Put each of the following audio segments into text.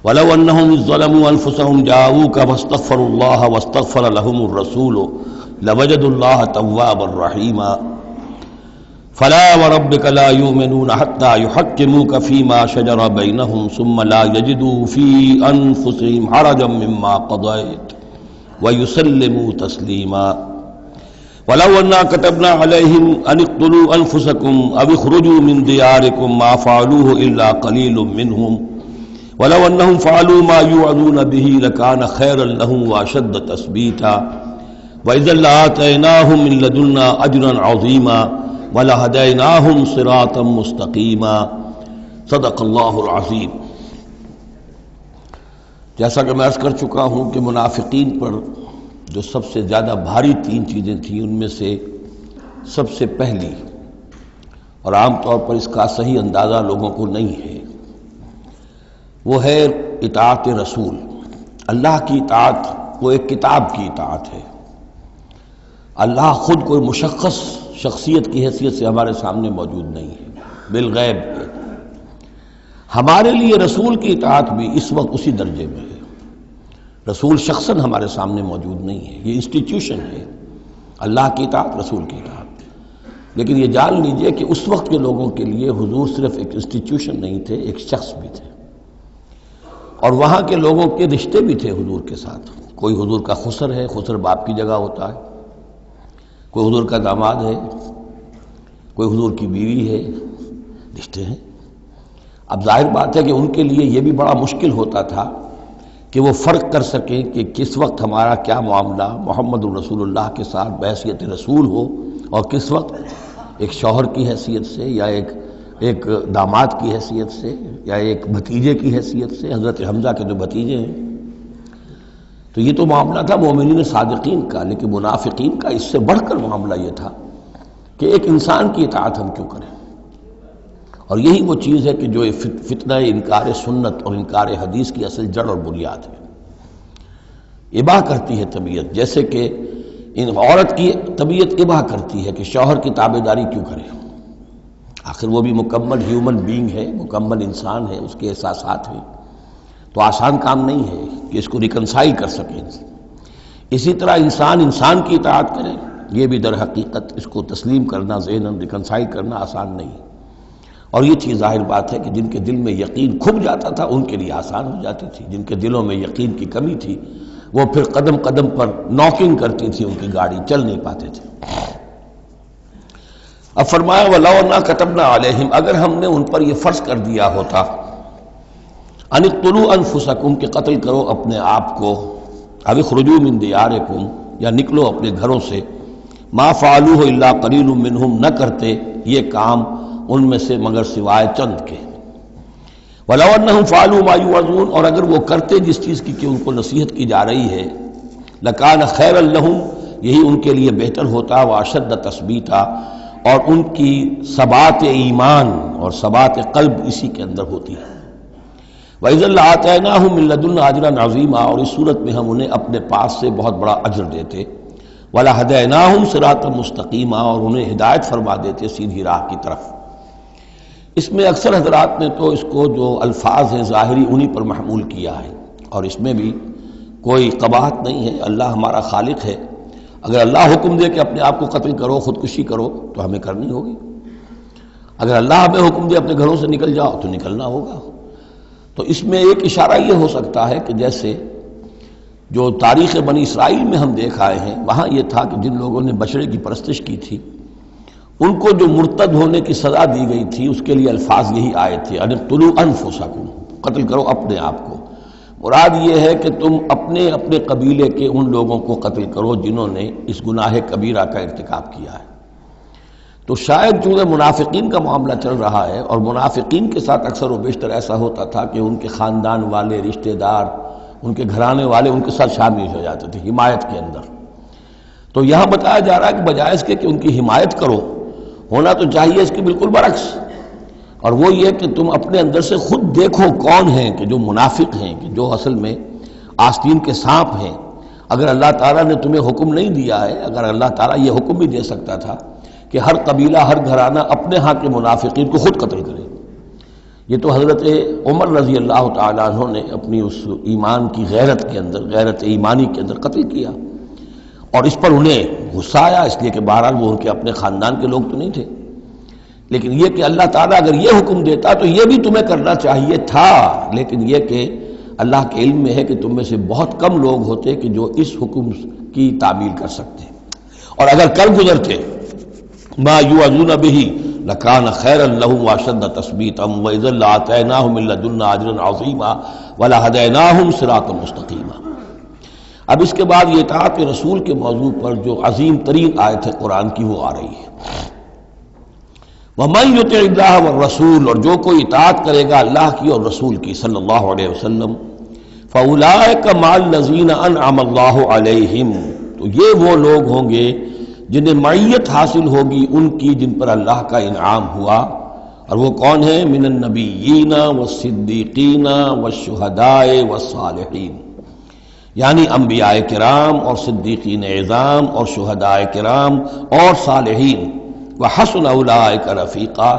وَلَوْ أَنَّهُمْ إِذ ظَّلَمُوا أَنفُسَهُمْ جَاءُوكَ فَاسْتَغْفَرُوا اللَّهَ وَاسْتَغْفَرَ لَهُمُ الرَّسُولُ لَوَجَدُوا اللَّهَ تَوَّابًا رَّحِيمًا فَلَا وَرَبِّكَ لَا يُؤْمِنُونَ حَتَّى يُحَكِّمُوكَ فِيمَا شَجَرَ بَيْنَهُمْ ثُمَّ لَا يَجِدُوا فِي أَنفُسِهِمْ حَرَجًا مِّمَّا قَضَيْتَ وَيُسَلِّمُوا تَسْلِيمًا وَلَوْ أَنَّا كَتَبْنَا عَلَيْهِمْ أَنِ اقْتُلُوا أَنفُسَكُمْ أَوِ اخْرُجُوا مِن دِيَارِكُمْ مَا فَعَلُوهُ إِلَّا قَلِيلٌ مِّنْهُمْ وَلَوْ أَنَّهُمْ فَعَلُوا مَا يُوعَظُونَ بِهِ لَكَانَ خَيْرًا لَّهُمْ وَأَشَدَّ تَثْبِيتًا وَإِذًا لَّآتَيْنَاهُم مِّن لَّدُنَّا أَجْرًا عَظِيمًا وَلَهَدَيْنَاهُمْ صِرَاطًا مُّسْتَقِيمًا صدق اللہ العظیم۔ جیسا کہ میں عرض کر چکا ہوں کہ منافقین پر جو سب سے زیادہ بھاری تین چیزیں تھیں، ان میں سے سب سے پہلی، اور عام طور پر اس کا صحیح اندازہ لوگوں کو نہیں ہے، وہ ہے اطاعت رسول۔ اللہ کی اطاعت وہ ایک کتاب کی اطاعت ہے۔ اللہ خود کوئی مشخص شخصیت کی حیثیت سے ہمارے سامنے موجود نہیں ہے، بالغیب ہے۔ ہمارے لیے رسول کی اطاعت بھی اس وقت اسی درجے میں ہے۔ رسول شخصاً ہمارے سامنے موجود نہیں ہے، یہ انسٹیٹیوشن ہے، اللہ کی اطاعت، رسول کی اطاعت۔ لیکن یہ جان لیجئے کہ اس وقت کے لوگوں کے لیے حضور صرف ایک انسٹیٹیوشن نہیں تھے، ایک شخص بھی تھے، اور وہاں کے لوگوں کے رشتے بھی تھے حضور کے ساتھ۔ کوئی حضور کا خسر ہے، خسر باپ کی جگہ ہوتا ہے، کوئی حضور کا داماد ہے، کوئی حضور کی بیوی ہے، رشتے ہیں۔ اب ظاہر بات ہے کہ ان کے لیے یہ بھی بڑا مشکل ہوتا تھا کہ وہ فرق کر سکیں کہ کس وقت ہمارا کیا معاملہ محمد الرسول اللہ کے ساتھ بحیثیت رسول ہو، اور کس وقت ایک شوہر کی حیثیت سے، یا ایک داماد کی حیثیت سے، یا ایک بھتیجے کی حیثیت سے، حضرت حمزہ کے جو بھتیجے ہیں۔ تو یہ تو معاملہ تھا مومنین صادقین کا، لیکن منافقین کا اس سے بڑھ کر معاملہ یہ تھا کہ ایک انسان کی اطاعت ہم کیوں کریں؟ اور یہی وہ چیز ہے کہ جو فتنہ انکار سنت اور انکار حدیث کی اصل جڑ اور بنیاد ہے۔ اباح کرتی ہے طبیعت، جیسے کہ ان عورت کی طبیعت اباح کرتی ہے کہ شوہر کی تابعداری کیوں کرے، آخر وہ بھی مکمل ہیومن بینگ ہے، مکمل انسان ہے، اس کے احساسات ہیں، تو آسان کام نہیں ہے کہ اس کو ریکنسائل کر سکیں۔ اسی طرح انسان کی اطاعت کرے، یہ بھی در حقیقت اس کو تسلیم کرنا، ذہناً ریکنسائل کرنا آسان نہیں۔ اور یہ چیز ظاہر بات ہے کہ جن کے دل میں یقین کھب جاتا تھا ان کے لیے آسان ہو جاتی تھی، جن کے دلوں میں یقین کی کمی تھی وہ پھر قدم قدم پر ناکنگ کرتی تھی، ان کی گاڑی چل نہیں پاتے تھے۔ اب فرمایا وَلَوْ أَنَّا كَتَبْنَا عَلَيْهِمْ، اگر ہم نے ان پر یہ فرض کر دیا ہوتا أَنِ اقْتُلُوا أَنفُسَكُمْ کہ قتل کرو اپنے آپ کو، أَوِ اخْرُجُوا مِن دِيَارِكُمْ یا نکلو اپنے گھروں سے، مَا فَعَلُوهُ إِلَّا قَلِيلٌ مِّنْهُمْ نہ کرتے یہ کام ان میں سے مگر سوائے چند کے۔ وَلَوْ أَنَّهُمْ فَعَلُوا مَا يُوعَظُونَ اور اگر وہ کرتے جس چیز کی کہ ان کو نصیحت کی جا رہی ہے، لَكَانَ خَيْرًا لَّهُمْ یہی ان کے لیے بہتر ہوتا، وَأَشَدَّ تَثْبِيتًا اور ان کی ثبات ایمان اور ثبات قلب اسی کے اندر ہوتی ہے۔ وَإِذًا لَّآتَيْنَاهُم مِّن لَّدُنَّا أَجْرًا عَظِيمًا اور اس صورت میں ہم انہیں اپنے پاس سے بہت بڑا اجر دیتے، وَلَهَدَيْنَاهُمْ صِرَاطًا مُّسْتَقِيمًا اور انہیں ہدایت فرما دیتے سیدھی راہ کی طرف۔ اس میں اکثر حضرات نے تو اس کو جو الفاظ ہیں ظاہری انہی پر محمول کیا ہے، اور اس میں بھی کوئی قباحت نہیں ہے، اللہ ہمارا خالق ہے، اگر اللہ حکم دے کہ اپنے آپ کو قتل کرو، خودکشی کرو تو ہمیں کرنی ہوگی، اگر اللہ ہمیں حکم دے اپنے گھروں سے نکل جاؤ تو نکلنا ہوگا۔ تو اس میں ایک اشارہ یہ ہو سکتا ہے کہ جیسے جو تاریخ بنی اسرائیل میں ہم دیکھ آئے ہیں، وہاں یہ تھا کہ جن لوگوں نے بچڑے کی پرستش کی تھی ان کو جو مرتد ہونے کی سزا دی گئی تھی اس کے لیے الفاظ یہی آئے تھے، أَنِ اقْتُلُوا أَنفُسَكُمْ قتل کرو اپنے آپ کو۔ مراد یہ ہے کہ تم اپنے قبیلے کے ان لوگوں کو قتل کرو جنہوں نے اس گناہ کبیرہ کا ارتکاب کیا ہے۔ تو شاید چونکہ منافقین کا معاملہ چل رہا ہے، اور منافقین کے ساتھ اکثر و بیشتر ایسا ہوتا تھا کہ ان کے خاندان والے، رشتہ دار، ان کے گھرانے والے ان کے ساتھ شامل ہو جاتے تھے حمایت کے اندر، تو یہاں بتایا جا رہا ہے کہ بجائے اس کے کہ ان کی حمایت کرو، ہونا تو چاہیے اس کے بالکل برعکس، اور وہ یہ کہ تم اپنے اندر سے خود دیکھو کون ہیں کہ جو منافق ہیں، کہ جو اصل میں آستین کے سانپ ہیں۔ اگر اللہ تعالیٰ نے تمہیں حکم نہیں دیا ہے، اگر اللہ تعالیٰ یہ حکم بھی دے سکتا تھا کہ ہر قبیلہ، ہر گھرانہ اپنے ہاں کے منافقین کو خود قتل کرے، یہ تو حضرت عمر رضی اللہ تعالیٰ عنہ نے اپنی اس ایمان کی غیرت کے اندر، غیرت ایمانی کے اندر قتل کیا، اور اس پر انہیں غصہ آیا، اس لیے کہ بہرحال وہ ان کے اپنے خاندان کے لوگ تو نہیں تھے، لیکن یہ کہ اللہ تعالیٰ اگر یہ حکم دیتا تو یہ بھی تمہیں کرنا چاہیے تھا، لیکن یہ کہ اللہ کے علم میں ہے کہ تم میں سے بہت کم لوگ ہوتے کہ جو اس حکم کی تعمیل کر سکتے، اور اگر کر گزرتے ما یوعظون بہ لکان خیرا لہم واشد تثبیتا واذا لآتیناہم من لدنا اجرا عظیما ولہدیناہم صراطا مستقیما۔ اب اس کے بعد یہ اطاعت رسول کے موضوع پر جو عظیم ترین آیت ہے قرآن کی وہ آ رہی ہے، وَمَن يُطِعِ اللَّهَ وَالرَّسُولَ، اور جو کوئی اطاعت کرے گا اللہ کی اور رسول کی صلی اللہ علیہ وسلم، فَأُولَٰئِكَ مَعَ الَّذِينَ أَنْعَمَ اللَّهُ عَلَيْهِمْ، تو یہ وہ لوگ ہوں گے جنہیں معیت حاصل ہوگی ان کی جن پر اللہ کا انعام ہوا، اور وہ کون ہیں؟ من النبیین والصدیقین والشہداء والصالحین، یعنی انبیاء کرام اور صدیقین اعظام اور شہداء کرام اور صالحین، وحسن اولئک رفیقا،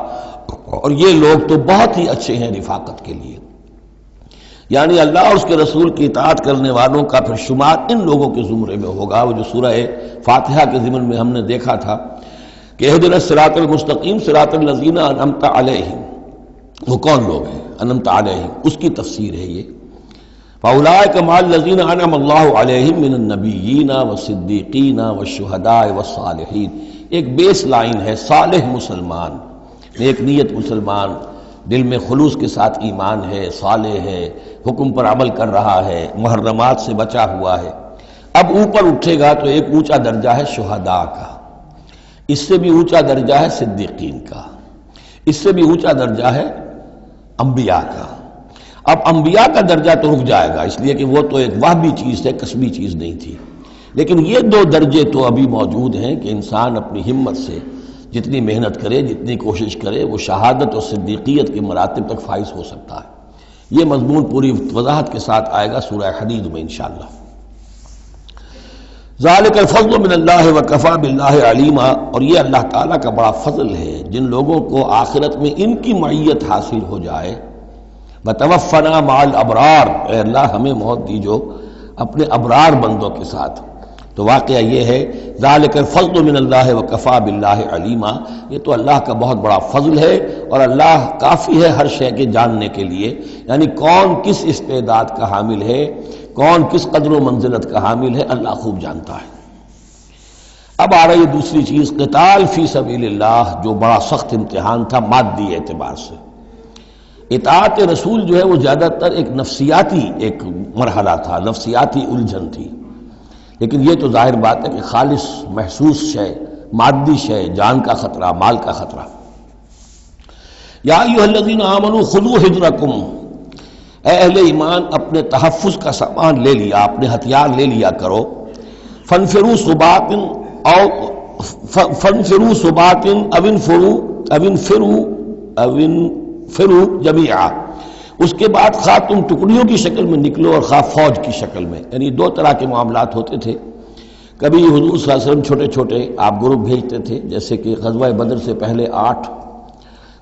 اور یہ لوگ تو بہت ہی اچھے ہیں رفاقت کے لیے، یعنی اللہ اور اس کے رسول کی اطاعت کرنے والوں کا پھر شمار ان لوگوں کے زمرے میں ہوگا، وہ جو سورہ فاتحہ کے ضمن میں ہم نے دیکھا تھا کہ اہدنا الصراط المستقیم صراط الذین انعمت علیہم، وہ کون لوگ ہیں انعمت علیہم، اس کی تفسیر ہے یہ، فاولئک مع الذین انعم اللہ علیہم من النبیین والصدیقین والشہداء والصالحین۔ ایک بیس لائن ہے، صالح مسلمان، نیک نیت مسلمان، دل میں خلوص کے ساتھ ایمان ہے، صالح ہے، حکم پر عمل کر رہا ہے، محرمات سے بچا ہوا ہے۔ اب اوپر اٹھے گا تو ایک اونچا درجہ ہے شہداء کا، اس سے بھی اونچا درجہ ہے صدیقین کا، اس سے بھی اونچا درجہ ہے انبیاء کا۔ اب انبیاء کا درجہ تو رک جائے گا، اس لیے کہ وہ تو ایک وہبی چیز ہے، کسبی چیز نہیں تھی، لیکن یہ دو درجے تو ابھی موجود ہیں کہ انسان اپنی ہمت سے جتنی محنت کرے، جتنی کوشش کرے، وہ شہادت اور صدیقیت کے مراتب تک فائز ہو سکتا ہے۔ یہ مضمون پوری وضاحت کے ساتھ آئے گا سورہ حدید میں انشاءاللہ۔ ذالک الفضل من اللہ وکفی باللہ علیما، اور یہ اللہ تعالیٰ کا بڑا فضل ہے جن لوگوں کو آخرت میں ان کی معیت حاصل ہو جائے۔ وتوفنا مع الابرار، اے اللہ ہمیں موت دیجو اپنے ابرار بندوں کے ساتھ۔ تو واقعہ یہ ہے ذالک الفضل من اللہ وکفی باللہ علیما، یہ تو اللہ کا بہت بڑا فضل ہے، اور اللہ کافی ہے ہر شے کے جاننے کے لیے، یعنی کون کس استعداد کا حامل ہے، کون کس قدر و منزلت کا حامل ہے، اللہ خوب جانتا ہے۔ اب آ رہی دوسری چیز، قتال فی سبیل اللہ، جو بڑا سخت امتحان تھا مادی اعتبار سے۔ اطاعت رسول جو ہے وہ زیادہ تر ایک نفسیاتی ایک مرحلہ تھا، نفسیاتی الجھن تھی، لیکن یہ تو ظاہر بات ہے کہ خالص محسوس شے، مادی شے، جان کا خطرہ، مال کا خطرہ۔ یا ایھا الذین آمنوا خذوا حذرکم، اے اہل ایمان اپنے تحفظ کا سامان لے لیا، اپنے ہتھیار لے لیا کرو۔ فانفروا ثبات او فانفروا ثبات او انفروا جميعا، اس کے بعد خواہ تم ٹکڑیوں کی شکل میں نکلو اور خواہ فوج کی شکل میں، یعنی دو طرح کے معاملات ہوتے تھے۔ کبھی حضور صلی اللہ علیہ وسلم چھوٹے چھوٹے آپ گروپ بھیجتے تھے، جیسے کہ غزوہ بدر سے پہلے 8،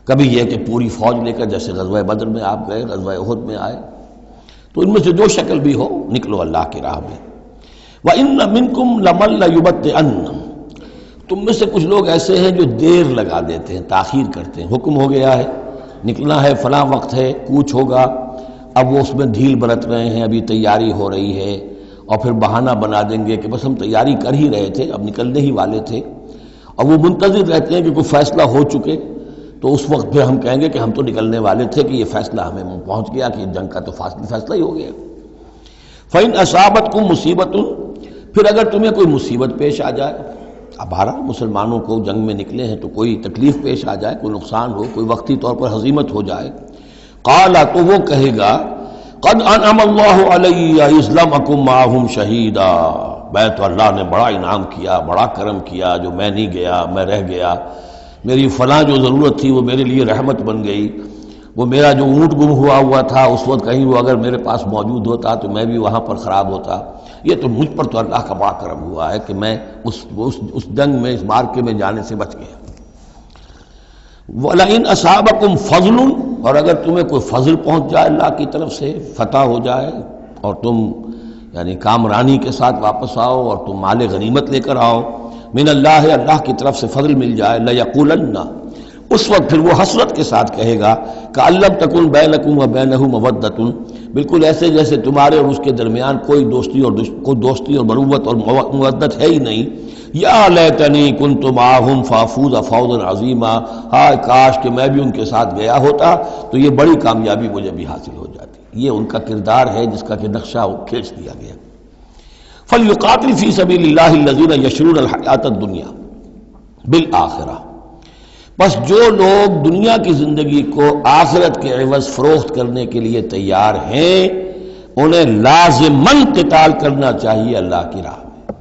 کبھی یہ کہ پوری فوج لے کر جیسے غزوہ بدر میں آپ گئے، غزوہ احد میں آئے، تو ان میں سے جو شکل بھی ہو نکلو اللہ کی راہ میں۔ وَإِنَّ مِنْكُمْ لَمَن لَيُبَطِّئَنَّ، تم میں سے کچھ لوگ ایسے ہیں جو دیر لگا دیتے ہیں، تاخیر کرتے ہیں، حکم ہو گیا ہے نکلنا ہے، فلاں وقت ہے، کوچ ہوگا، اب وہ اس میں ڈھیل برت رہے ہیں، ابھی تیاری ہو رہی ہے، اور پھر بہانہ بنا دیں گے کہ بس ہم تیاری کر ہی رہے تھے، اب نکلنے ہی والے تھے، اور وہ منتظر رہتے ہیں کہ کوئی فیصلہ ہو چکے، تو اس وقت پھر ہم کہیں گے کہ ہم تو نکلنے والے تھے کہ یہ فیصلہ ہمیں پہنچ گیا کہ جنگ کا تو فیصلہ ہی ہو گیا۔ فَإِنْ أَصَابَتْكُمْ مُصِيبَةٌ، پھر اگر تمہیں کوئی مصیبت پیش آ جائے، اب بہرحال مسلمانوں کو جنگ میں نکلے ہیں تو کوئی تکلیف پیش آ جائے، کوئی نقصان ہو، کوئی وقتی طور پر ہزیمت ہو جائے، قال، تو وہ کہے گا قد انعم اللہ علی اذ لم اکن معہم شہیدا، میں تو اللہ نے بڑا انعام کیا، بڑا کرم کیا، جو میں نہیں گیا، میں رہ گیا، میری فلاں جو ضرورت تھی وہ میرے لیے رحمت بن گئی، وہ میرا جو اونٹ گم ہوا تھا اس وقت کہیں وہ اگر میرے پاس موجود ہوتا تو میں بھی وہاں پر خراب ہوتا، یہ تو مجھ پر تو اللہ کا بڑا کرم ہوا ہے کہ میں اس جنگ میں، اس مارکے میں جانے سے بچ گیا۔ وَلَئِنْ أَصَابَكُمْ فَضْلٌ، اور اگر تمہیں کوئی فضل پہنچ جائے اللہ کی طرف سے، فتح ہو جائے اور تم یعنی کامرانی کے ساتھ واپس آؤ اور تم مال غنیمت لے کر آؤ، من اللہ، اللہ کی طرف سے فضل مل جائے، لَيَقُولَنَّ، اس وقت پھر وہ حسرت کے ساتھ کہے گا کہ لم تکن بینکم وبینہ مودۃ، بالکل ایسے جیسے تمہارے اور اس کے درمیان کوئی دوستی اور مروت اور مودت ہے ہی نہیں، یا لیتنی کنت معہم فافوز فوزا عظیما، ہائے کاش کہ میں بھی ان کے ساتھ گیا ہوتا تو یہ بڑی کامیابی مجھے بھی حاصل ہو جاتی۔ یہ ان کا کردار ہے جس کا کہ نقشہ کھینچ دیا گیا۔ فلیقاتل فی سبیل اللہ الذین یشرون الحیاۃ الدنیا بالآخرہ، بس جو لوگ دنیا کی زندگی کو آخرت کے عوض فروخت کرنے کے لیے تیار ہیں انہیں لازماً قتال کرنا چاہیے اللہ کی راہ میں۔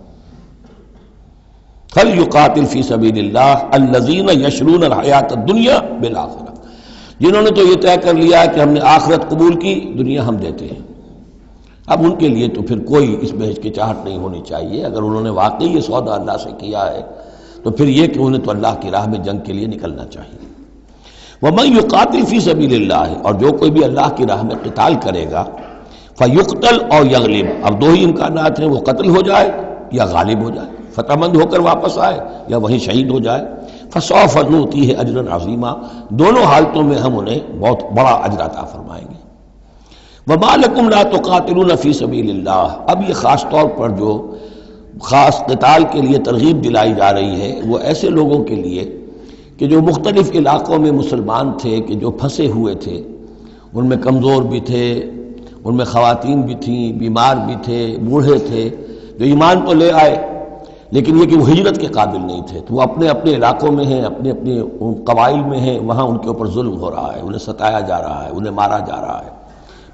فلیقاتل فی سبیل اللہ الذین یشرون الحیاۃ الدنیا بالآخرہ، جنہوں نے تو یہ طے کر لیا کہ ہم نے آخرت قبول کی، دنیا ہم دیتے ہیں۔ اب ان کے لیے تو پھر کوئی اس میں ہچکچاہٹ نہیں ہونی چاہیے، اگر انہوں نے واقعی یہ سودا اللہ سے کیا ہے تو پھر یہ کہ انہیں تو اللہ کی راہ میں جنگ کے لیے نکلنا چاہیے۔ وَمَن يُقَاتِلْ فِي سَبِيلِ اللَّهِ، اور جو کوئی بھی اللہ کی راہ میں قتال کرے گا، فَيُقْتَلْ أَوْ يَغْلِبْ، اب دو ہی امکانات ہیں، وہ قتل ہو جائے یا غالب ہو جائے، فتح مند ہو کر واپس آئے یا وہیں شہید ہو جائے، فَسَوْفَ نُؤْتِيهِ أَجْرًا عَظِيمًا، دونوں حالتوں میں ہم انہیں بہت بڑا اجر عطا فرمائیں گے۔ وَمَا لَكُمْ لَا تُقَاتِلُونَ فِي سَبِيلِ اللَّهِ، اب یہ خاص طور پر جو خاص قتال کے لیے ترغیب دلائی جا رہی ہے وہ ایسے لوگوں کے لیے کہ جو مختلف علاقوں میں مسلمان تھے، کہ جو پھنسے ہوئے تھے، ان میں کمزور بھی تھے، ان میں خواتین بھی تھیں، بیمار بھی تھے، بوڑھے تھے، جو ایمان تو لے آئے لیکن یہ کہ وہ ہجرت کے قابل نہیں تھے، تو وہ اپنے اپنے علاقوں میں ہیں، اپنے اپنے قبائل میں ہیں، وہاں ان کے اوپر ظلم ہو رہا ہے، انہیں ستایا جا رہا ہے، انہیں مارا جا رہا ہے،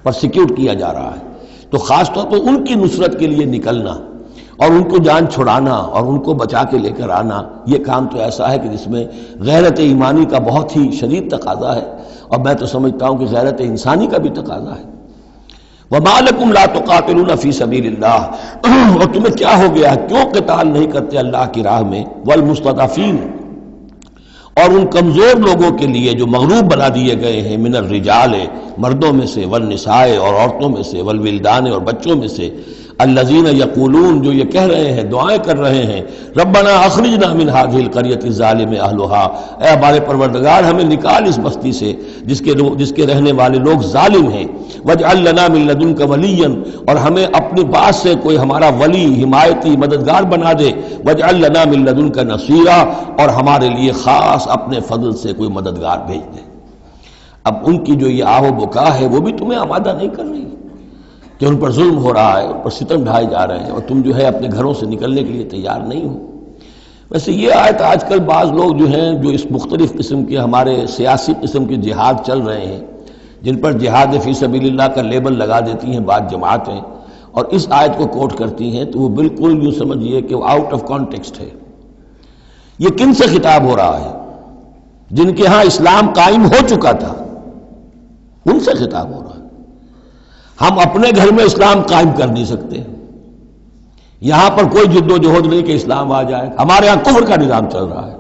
پرسیکیوٹ کیا جا رہا ہے، تو خاص طور پر ان کی نصرت کے لیے نکلنا اور ان کو جان چھڑانا اور ان کو بچا کے لے کر آنا، یہ کام تو ایسا ہے کہ جس میں غیرت ایمانی کا بہت ہی شدید تقاضا ہے، اور میں تو سمجھتا ہوں کہ غیرت انسانی کا بھی تقاضا ہے۔ وَمَا لَكُمْ لَا تُقَاتِلُونَ فِي سَبِيلِ اللَّهِ، اور تمہیں کیا ہو گیا، کیوں قتال نہیں کرتے اللہ کی راہ میں، وَالْمُسْتَضْعَفِينَ، اور ان کمزور لوگوں کے لیے جو مغلوب بنا دیے گئے ہیں، من الرجال، مردوں میں سے، والنساء، اور عورتوں میں سے، والولدان، اور بچوں میں سے، الذین یقولون، جو یہ کہہ رہے ہیں، دعائیں کر رہے ہیں، ربنا اخرجنا من هذه القرية الظالم اهلها، اے ہمارے پروردگار ہمیں نکال اس بستی سے جس کے رہنے والے لوگ ظالم ہیں، واجعل لنا من لدنك وليا، اور ہمیں اپنی پاس سے کوئی ہمارا ولی، حمایتی، مددگار بنا دے، واجعل لنا من لدنك نصيرا، اور ہمارے لیے خاص اپنے فضل سے کوئی مددگار بھیج دے۔ اب ان کی جو یہ آہ و بکا ہے وہ بھی تمہیں آمادہ نہیں کر رہی کہ ان پر ظلم ہو رہا ہے، ان پر ستم ڈھائے جا رہے ہیں، اور تم جو ہے اپنے گھروں سے نکلنے کے لیے تیار نہیں ہو۔ ویسے یہ آیت آج کل بعض لوگ جو ہیں جو اس مختلف قسم کے ہمارے سیاسی قسم کے جہاد چل رہے ہیں، جن پر جہاد فی سبیل اللہ کا لیبل لگا دیتی ہیں بعض جماعتیں، اور اس آیت کو کوٹ کرتی ہیں، تو وہ بالکل یوں سمجھیے کہ وہ آؤٹ آف کانٹیکسٹ ہے۔ یہ کن سے خطاب ہو رہا ہے؟ جن کے ہاں اسلام قائم ہو چکا تھا، ان سے خطاب ہو رہا ہے۔ ہم اپنے گھر میں اسلام قائم کر نہیں سکتے، یہاں پر کوئی جد و جہد نہیں کہ اسلام آ جائے، ہمارے ہاں کفر کا نظام چل رہا ہے،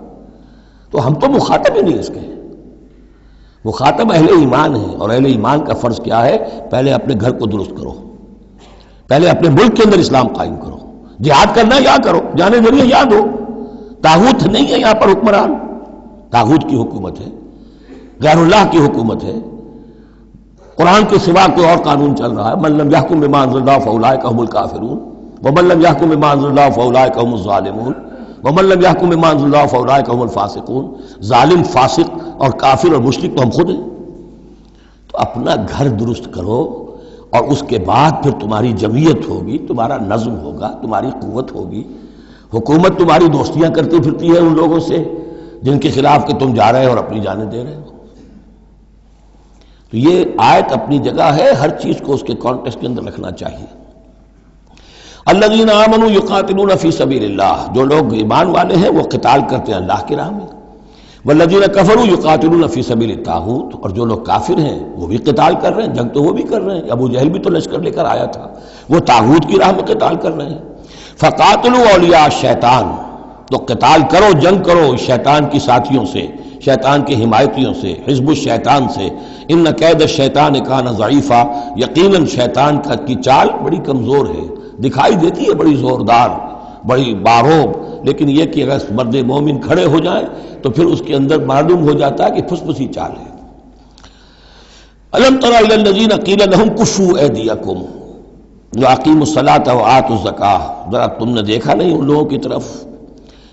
تو ہم تو مخاطب ہی نہیں اس کے۔ مخاطب اہل ایمان ہیں، اور اہل ایمان کا فرض کیا ہے؟ پہلے اپنے گھر کو درست کرو، پہلے اپنے ملک کے اندر اسلام قائم کرو، جہاد کرنا یا کرو، جانے ذریعے یاد ہو، طاغوت نہیں ہے یہاں پر حکمران، طاغوت کی حکومت ہے، غیر اللہ کی حکومت ہے، قرآن کے سوا کوئی اور قانون چل رہا ہے۔ من لم يحكم بما انزل الله فاولئك هم الكافرون ومن لم يحكم بما انزل الله فاولئك هم الظالمون ومن لم يحكم بما انزل الله فاولئك هم الفاسقون، ظالم، فاسق اور کافر اور مشرک تو ہم خود ہیں۔ تو اپنا گھر درست کرو، اور اس کے بعد پھر تمہاری جمعیت ہوگی، تمہارا نظم ہوگا، تمہاری قوت ہوگی۔ حکومت تمہاری دوستیاں کرتی پھرتی ہے ان لوگوں سے جن کے خلاف کہ تم جا رہے ہو اور اپنی جانیں دے رہے ہو۔ تو یہ آیت اپنی جگہ ہے، ہر چیز کو اس کے کانٹیکسٹ کے اندر رکھنا چاہیے۔ الذین آمنوا یقاتلون فی سبیل اللہ، جو لوگ ایمان والے ہیں وہ قتال کرتے ہیں اللہ کی راہ میں۔ والذین کفروا یقاتلون فی سبیل الطاغوت، اور جو لوگ کافر ہیں وہ بھی قتال کر رہے ہیں، جنگ تو وہ بھی کر رہے ہیں۔ ابو جہل بھی تو لشکر لے کر آیا تھا، وہ طاغوت کی راہ میں قتال کر رہے ہیں۔ فقاتلوا اولیاء الشیطان، تو قتال کرو، جنگ کرو شیطان کی ساتھیوں سے، شیطان کے حمایتیوں سے، حزب الشیطان سے، ان کید الشیطان کان ضعیفا، یقیناً شیطان کی چال بڑی کمزور ہے، دکھائی دیتی ہے بڑی زوردار، بڑی باروب، لیکن یہ کہ اگر مرد مومن کھڑے ہو جائیں تو پھر اس کے اندر معلوم ہو جاتا ہے کہ پھسپسی چال ہے۔ الم تر الی الذین قیل لهم کفوا ایدیکم واقیموا الصلاۃ وآتوا الزکاۃ، ذرا تم نے دیکھا نہیں ان لوگوں کی طرف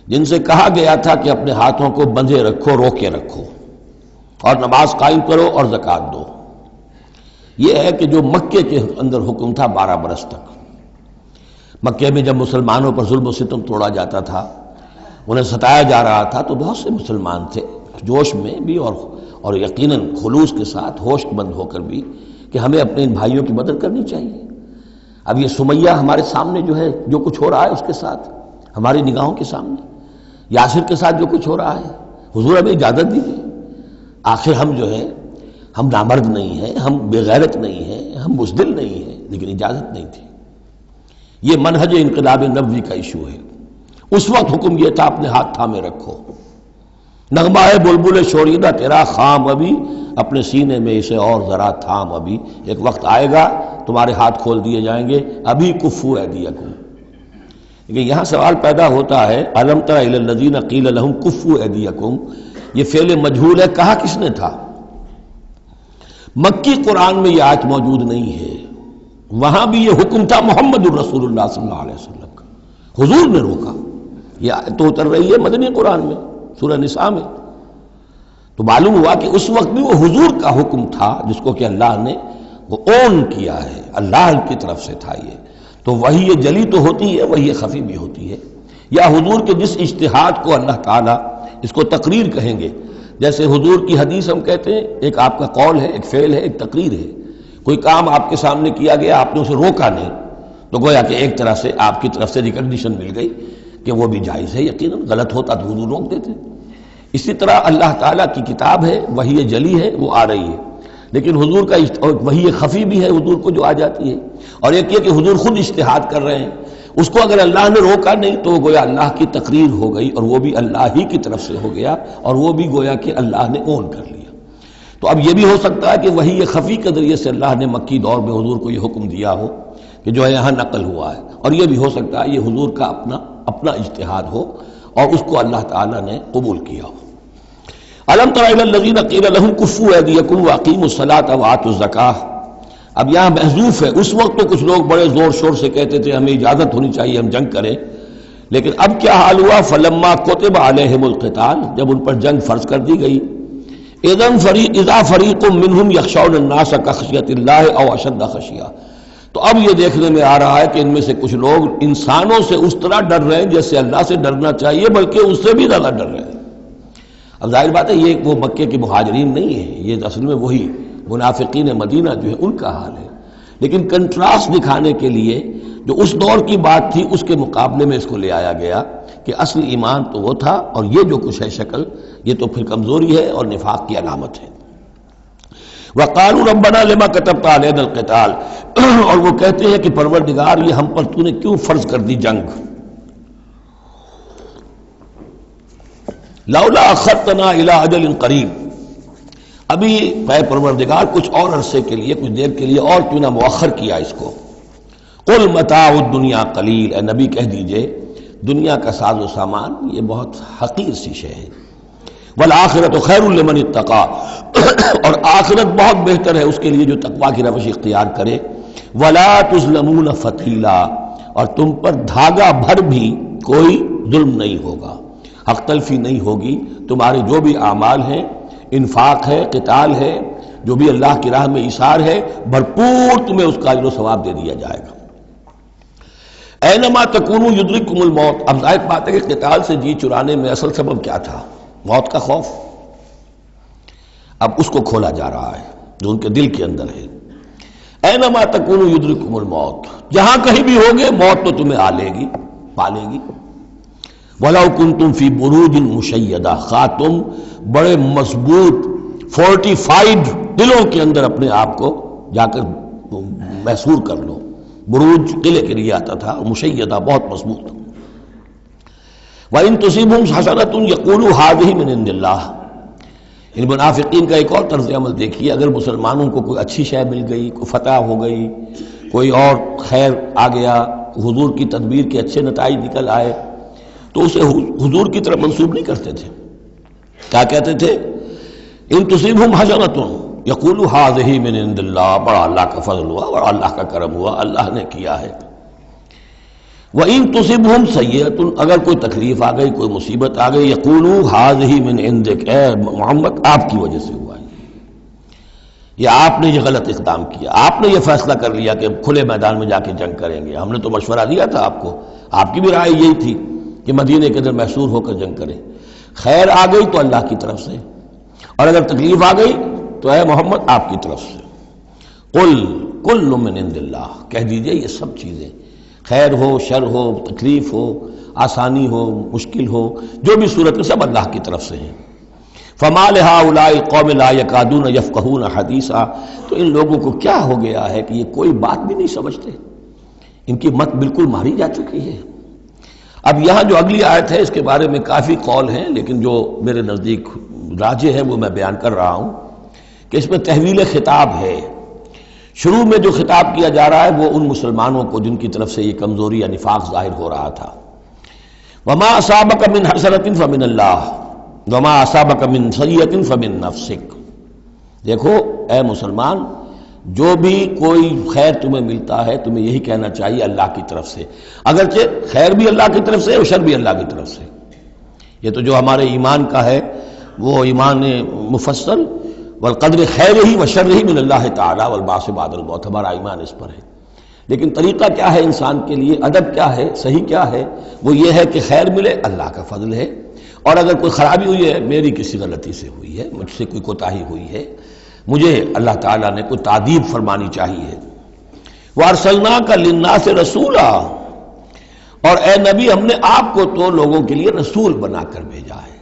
جن سے کہا گیا تھا کہ اپنے ہاتھوں کو بندھے رکھو، روکے رکھو، اور نماز قائم کرو اور زکوٰۃ دو۔ یہ ہے کہ جو مکے کے اندر حکم تھا 12 برس تک، مکے میں جب مسلمانوں پر ظلم و ستم توڑا جاتا تھا، انہیں ستایا جا رہا تھا، تو بہت سے مسلمان تھے جوش میں بھی اور یقیناً خلوص کے ساتھ ہوش مند ہو کر بھی کہ ہمیں اپنے ان بھائیوں کی مدد کرنی چاہیے۔ اب یہ سمیہ ہمارے سامنے جو ہے، جو کچھ ہو رہا ہے اس کے ساتھ ہماری نگاہوں کے سامنے، یاسر کے ساتھ جو کچھ ہو رہا ہے، حضور ہمیں اجازت دیجیے۔ آخر ہم جو ہے، ہم نامرد نہیں ہیں، ہم بے غیرت نہیں ہیں، ہم بزدل نہیں ہیں، لیکن اجازت نہیں تھی۔ یہ منہج انقلاب نبوی کا ایشو ہے۔ اس وقت حکم یہ تھا اپنے ہاتھ تھامے رکھو، نغمہ ہے بلبل شوریدہ تیرا خام ابھی، اپنے سینے میں اسے اور ذرا تھام ابھی، ایک وقت آئے گا تمہارے ہاتھ کھول دیے جائیں گے، ابھی کفوا ایدیکم۔ لیکن یہاں سوال پیدا ہوتا ہے، الم تر الی الذین قیل لهم کفوا ایدیکم، یہ فعل مجہول ہے، کہا کس نے تھا؟ مکی قرآن میں یہ آیت موجود نہیں ہے، وہاں بھی یہ حکم تھا محمد الرسول اللہ صلی اللہ علیہ وسلم کا، حضور نے روکا۔ یہ آیت تو اتر رہی ہے مدنی قرآن میں، سورہ نساء میں، تو معلوم ہوا کہ اس وقت بھی وہ حضور کا حکم تھا جس کو کہ اللہ نے وہ اون کیا ہے، اللہ کی طرف سے تھا یہ۔ تو وہی جلی تو ہوتی ہے، وہی خفی بھی ہوتی ہے، یا حضور کے جس اجتہاد کو اللہ تعالیٰ اس کو تقریر کہیں گے، جیسے حضور کی حدیث ہم کہتے ہیں، ایک آپ کا قول ہے، ایک فعل ہے، ایک تقریر ہے۔ کوئی کام آپ کے سامنے کیا گیا، آپ نے اسے روکا نہیں، تو گویا کہ ایک طرح سے آپ کی طرف سے ریکگنیشن مل گئی کہ وہ بھی جائز ہے، یقیناً غلط ہوتا تو حضور روک دیتے۔ اسی طرح اللہ تعالیٰ کی کتاب ہے، وحی جلی ہے، وہ آ رہی ہے، لیکن حضور کا وحی خفی بھی ہے حضور کو جو آ جاتی ہے، اور ایک یہ کہ حضور خود اجتہاد کر رہے ہیں، اس کو اگر اللہ نے روکا نہیں تو گویا اللہ کی تقریر ہو گئی، اور وہ بھی اللہ ہی کی طرف سے ہو گیا، اور وہ بھی گویا کہ اللہ نے اون کر لیا۔ تو اب یہ بھی ہو سکتا ہے کہ وحی خفی کے ذریعے سے اللہ نے مکی دور میں حضور کو یہ حکم دیا ہو کہ جو ہے یہاں نقل ہوا ہے، اور یہ بھی ہو سکتا ہے یہ حضور کا اپنا اجتہاد ہو اور اس کو اللہ تعالیٰ نے قبول کیا ہو۔ الم تر الی الذین قیل لهم کفوا ایدیکم واقیموا الصلاۃ وآتوا الزکاۃ، اب یہاں محذوف ہے، اس وقت تو کچھ لوگ بڑے زور شور سے کہتے تھے ہمیں اجازت ہونی چاہیے ہم جنگ کریں، لیکن اب کیا حال ہوا؟ فلما کتب علیہم القتال، جب ان پر جنگ فرض کر دی گئی، اذا فریق منہم یخشون الناس کخشیۃ اللہ او اشد خشیہ، تو اب یہ دیکھنے میں آ رہا ہے کہ ان میں سے کچھ لوگ انسانوں سے اس طرح ڈر رہے ہیں جیسے اللہ سے ڈرنا چاہیے، بلکہ اس سے بھی زیادہ ڈر رہے ہیں۔ اب ظاہر بات ہے یہ وہ مکے کے مہاجرین نہیں ہیں، یہ اصل میں وہی منافقین مدینہ جو ہے ان کا حال ہے، لیکن کنٹراسٹ دکھانے کے لیے جو اس دور کی بات تھی اس کے مقابلے میں اس کو لے آیا گیا کہ اصل ایمان تو وہ تھا، اور یہ جو کچھ ہے شکل، یہ تو پھر کمزوری ہے اور نفاق کی علامت ہے۔ وَقَالُوا رَبَّنَا لِمَا كَتَبْتَ عَلَيْنَا الْقِتَالَ، اور وہ کہتے ہیں کہ پروردگار یہ ہم پر تو نے کیوں فرض کر دی جنگ، لولا اخرتنا الى اجل قریب، ابھی اے پروردگار کچھ اور عرصے کے لیے، کچھ دیر کے لیے اور کیوں نہ مؤخر کیا اس کو۔ قل متاع الدنیا قلیل، اے نبی کہہ دیجئے دنیا کا ساز و سامان یہ بہت حقیر سی شے ہے، والآخرۃ خیر لمن اتقی، اور آخرت بہت بہتر ہے اس کے لیے جو تقویٰ کی روش اختیار کرے، ولا تظلمون فتیلا، اور تم پر دھاگا بھر بھی کوئی ظلم نہیں ہوگا، حق تلفی نہیں ہوگی، تمہارے جو بھی اعمال ہیں، انفاق ہے، قتال ہے، جو بھی اللہ کی راہ میں ایثار ہے، بھرپور تمہیں اس کا اجر و ثواب دے دیا جائے گا۔ اینما تکونوا یدرککم الموت، اب ظاہر بات ہے کہ قتال سے جی چرانے میں اصل سبب کیا تھا؟ موت کا خوف، اب اس کو کھولا جا رہا ہے جو ان کے دل کے اندر ہے۔ اینما تکونوا یدرککم الموت، جہاں کہیں بھی ہوگے موت تو تمہیں آ لے گی، پا لے گی۔ وَلَوْ كُنْتُمْ فِي بُرُوجٍ مُشَيَّدَةٍ، خواہ تم بڑے مضبوط فورٹیفائڈ قلعوں کے اندر اپنے آپ کو جا کر محصور کر لو، بروج قلعے کے لیے آتا تھا، مشیدہ بہت مضبوط۔ وَإِن تُصِبْهُمْ حَسَنَةٌ يَقُولُوا هَٰذِهِ مِنْ عِندِ اللَّهِ، ان منافقین کا ایک اور طرز عمل دیکھیے، اگر مسلمانوں کو کوئی اچھی شے مل گئی، کوئی فتح ہو گئی، کوئی اور خیر آ گیا، حضور کی تدبیر کے اچھے نتائج نکل آئے، تو اسے حضور کی طرف منسوب نہیں کرتے تھے. کیا کہتے تھے؟ ان تصیبہم حسنۃ یقولوا ھذہ من عند اللہ، بڑا اللہ کا فضل ہوا، بڑا اللہ کا کرم ہوا، اللہ نے کیا ہے. وَإِن تُصِبْهُمْ سَيِّئَةٌ، اگر کوئی تکلیف آ گئی، کوئی مصیبت آ گئی، یقولوا ھذہ من عندک، اے محمد آپ کی وجہ سے ہوا ہے، یا آپ نے یہ غلط اقدام کیا، آپ نے یہ فیصلہ کر لیا کہ کھلے میدان میں جا کے جنگ کریں گے، ہم نے تو مشورہ دیا تھا آپ کو، آپ کی بھی رائے یہی تھی کہ مدینے کے اندر محصور ہو کر جنگ کریں. خیر آ گئی تو اللہ کی طرف سے، اور اگر تکلیف آ گئی تو اے محمد آپ کی طرف سے. قل کل من عند اللہ، کہہ دیجئے یہ سب چیزیں، خیر ہو، شر ہو، تکلیف ہو، آسانی ہو، مشکل ہو، جو بھی صورت میں سب اللہ کی طرف سے ہیں. فما لہؤلاء القوم لا یکادون یفقہون حدیثا، تو ان لوگوں کو کیا ہو گیا ہے کہ یہ کوئی بات بھی نہیں سمجھتے، ان کی مت بالکل ماری جا چکی ہے. اب یہاں جو اگلی آیت ہے اس کے بارے میں کافی قول ہیں، لیکن جو میرے نزدیک راجح ہے وہ میں بیان کر رہا ہوں کہ اس میں تحویل خطاب ہے. شروع میں جو خطاب کیا جا رہا ہے وہ ان مسلمانوں کو جن کی طرف سے یہ کمزوری یا نفاق ظاہر ہو رہا تھا. وما اصابک من حسنۃ فمن اللہ وما اصابک من سیئۃ فمن نفسک. دیکھو اے مسلمان، جو بھی کوئی خیر تمہیں ملتا ہے تمہیں یہی کہنا چاہیے اللہ کی طرف سے، اگرچہ خیر بھی اللہ کی طرف سے اور شر بھی اللہ کی طرف سے. یہ تو جو ہمارے ایمان کا ہے وہ ایمان مفصل، والقدر خیرہ وشرہ من اللہ تعالی والبعث بعد الموت، ہمارا ایمان اس پر ہے. لیکن طریقہ کیا ہے انسان کے لیے، ادب کیا ہے، صحیح کیا ہے؟ وہ یہ ہے کہ خیر ملے اللہ کا فضل ہے، اور اگر کوئی خرابی ہوئی ہے میری کسی غلطی سے ہوئی ہے، مجھ سے کوئی کوتاہی ہوئی ہے، مجھے اللہ تعالیٰ نے کوئی تعدیب فرمانی چاہیے. وَأَرْسَلْنَاكَ لِلنَّاسِ رَسُولًا، اور اے نبی ہم نے آپ کو تو لوگوں کے لیے رسول بنا کر بھیجا ہے.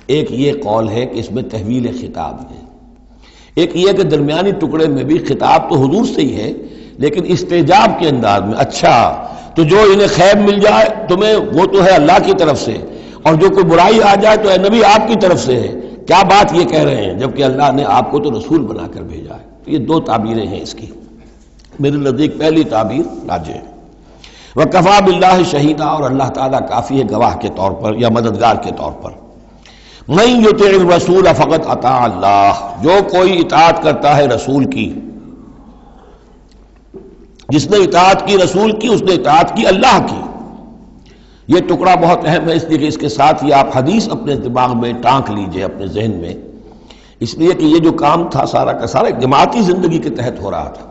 ایک یہ قول ہے کہ اس میں تحویل خطاب ہے، ایک یہ کہ درمیانی ٹکڑے میں بھی خطاب تو حضور سے ہی ہے لیکن استجاب کے انداز میں. اچھا تو جو انہیں خیر مل جائے تمہیں وہ تو ہے اللہ کی طرف سے، اور جو کوئی برائی آ جائے تو اے نبی آپ کی طرف سے ہے. کیا بات یہ کہہ رہے ہیں جبکہ اللہ نے آپ کو تو رسول بنا کر بھیجا ہے. یہ دو تعبیریں ہیں اس کی. میرے نزدیک پہلی تعبیر راجح ہے. وَكَفَى بِاللَّهِ شَهِيدًا، اور اللہ تعالیٰ کافی ہے گواہ کے طور پر یا مددگار کے طور پر. مَن يُطِعِ الرَّسُولَ فَقَدْ أَطَاعَ اللَّهَ، جو کوئی اطاعت کرتا ہے رسول کی، جس نے اطاعت کی رسول کی اس نے اطاعت کی اللہ کی. یہ ٹکڑا بہت اہم ہے، اس لیے کہ اس کے ساتھ ہی آپ حدیث اپنے دماغ میں ٹانک لیجئے اپنے ذہن میں، اس لیے کہ یہ جو کام تھا سارا کا سارا ایک جماعتی زندگی کے تحت ہو رہا تھا،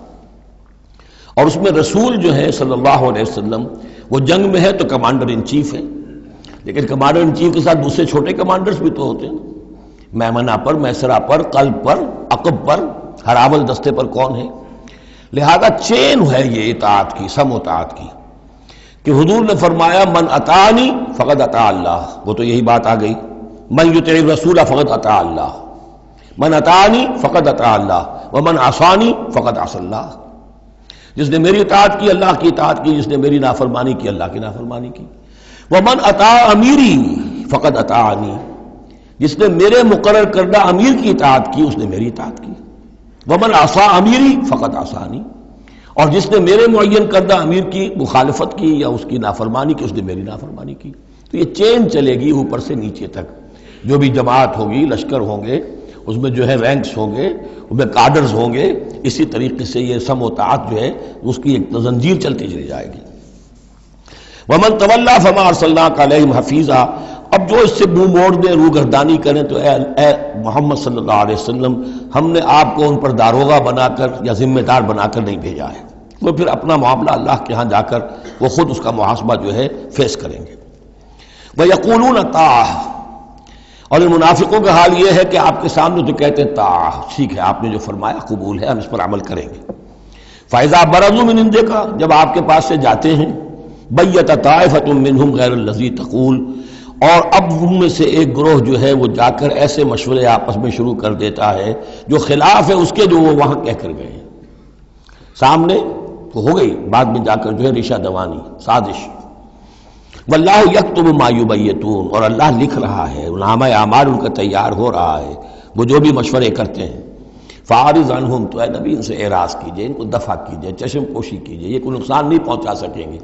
اور اس میں رسول جو ہے صلی اللہ علیہ وسلم وہ جنگ میں ہے تو کمانڈر ان چیف ہے، لیکن کمانڈر ان چیف کے ساتھ دوسرے چھوٹے کمانڈرز بھی تو ہوتے ہیں، میمنہ پر، میسرہ پر، قلب پر، عقب پر، ہراول دستے پر کون ہے. لہذا چین ہے یہ اطاعت کی، سم اطاعت کی، کہ حضور نے فرمایا من اطاعنی فقد اطاع اللہ، وہ تو یہی بات آ گئی. من یطع الرسول فقد اطاع اللہ، من اطاعنی فقد اطاع اللہ ومن عصانی فقد عصى اللہ. جس نے میری اطاعت کی اللہ کی اطاعت کی، جس نے میری نافرمانی کی اللہ کی نافرمانی کی. ومن اطاع امیری فقد اطاعنی، جس نے میرے مقرر کردہ امیر کی اطاعت کی اس نے میری اطاعت کی. ومن عصى امیری فقد عصانی، اور جس نے میرے معین کردہ امیر کی مخالفت کی یا اس کی نافرمانی کی اس نے میری نافرمانی کی. تو یہ چین چلے گی اوپر سے نیچے تک. جو بھی جماعت ہوگی، لشکر ہوں گے، اس میں جو ہے رینکس ہوں گے، اس میں کارڈرز ہوں گے، اسی طریقے سے یہ سم و طاعت جو ہے اس کی ایک زنجیر چلتی چلی جائے گی. ومن تولیٰ فما ارسلناک علیہم حفیظا، اب جو اس سے منہ موڑ دیں، روگردانی کریں، تو اے محمد صلی اللہ علیہ وسلم ہم نے آپ کو ان پر داروغہ بنا کر یا ذمہ دار بنا کر نہیں بھیجا ہے. وہ پھر اپنا معاملہ اللہ کے ہاں جا کر وہ خود اس کا محاسبہ جو ہے فیس کریں گے. وَيَقُولُونَ طَاعَةٌ، اور ان منافقوں کا حال یہ ہے کہ آپ کے سامنے تو کہتے ہیں طاعہ، ٹھیک ہے آپ نے جو فرمایا قبول ہے، ہم اس پر عمل کریں گے. فَإِذَا بَرَزُوا مِنْ عِنْدِكَ، جب آپ کے پاس سے جاتے ہیں، بَيَّتَ طَائِفَةٌ مِّنْهُمْ غَيْرَ الَّذِي تَقُولُ، اور اب ان میں سے ایک گروہ جو ہے وہ جا کر ایسے مشورے آپس میں شروع کر دیتا ہے جو خلاف ہے اس کے جو وہ وہاں کہہ کر گئے ہیں. سامنے تو ہو گئی، بعد میں جا کر جو ہے ریشہ دوانی، سازش. واللہ یکتب ما یبیتون، اور اللہ لکھ رہا ہے، نامہ اعمال ان کا تیار ہو رہا ہے، وہ جو بھی مشورے کرتے ہیں۔ فاعرض عنہم، تو اے نبی ان سے اعراض کیجئے، ان کو دفع کیجئے، چشم پوشی کیجئے، یہ کوئی نقصان نہیں پہنچا سکیں گے۔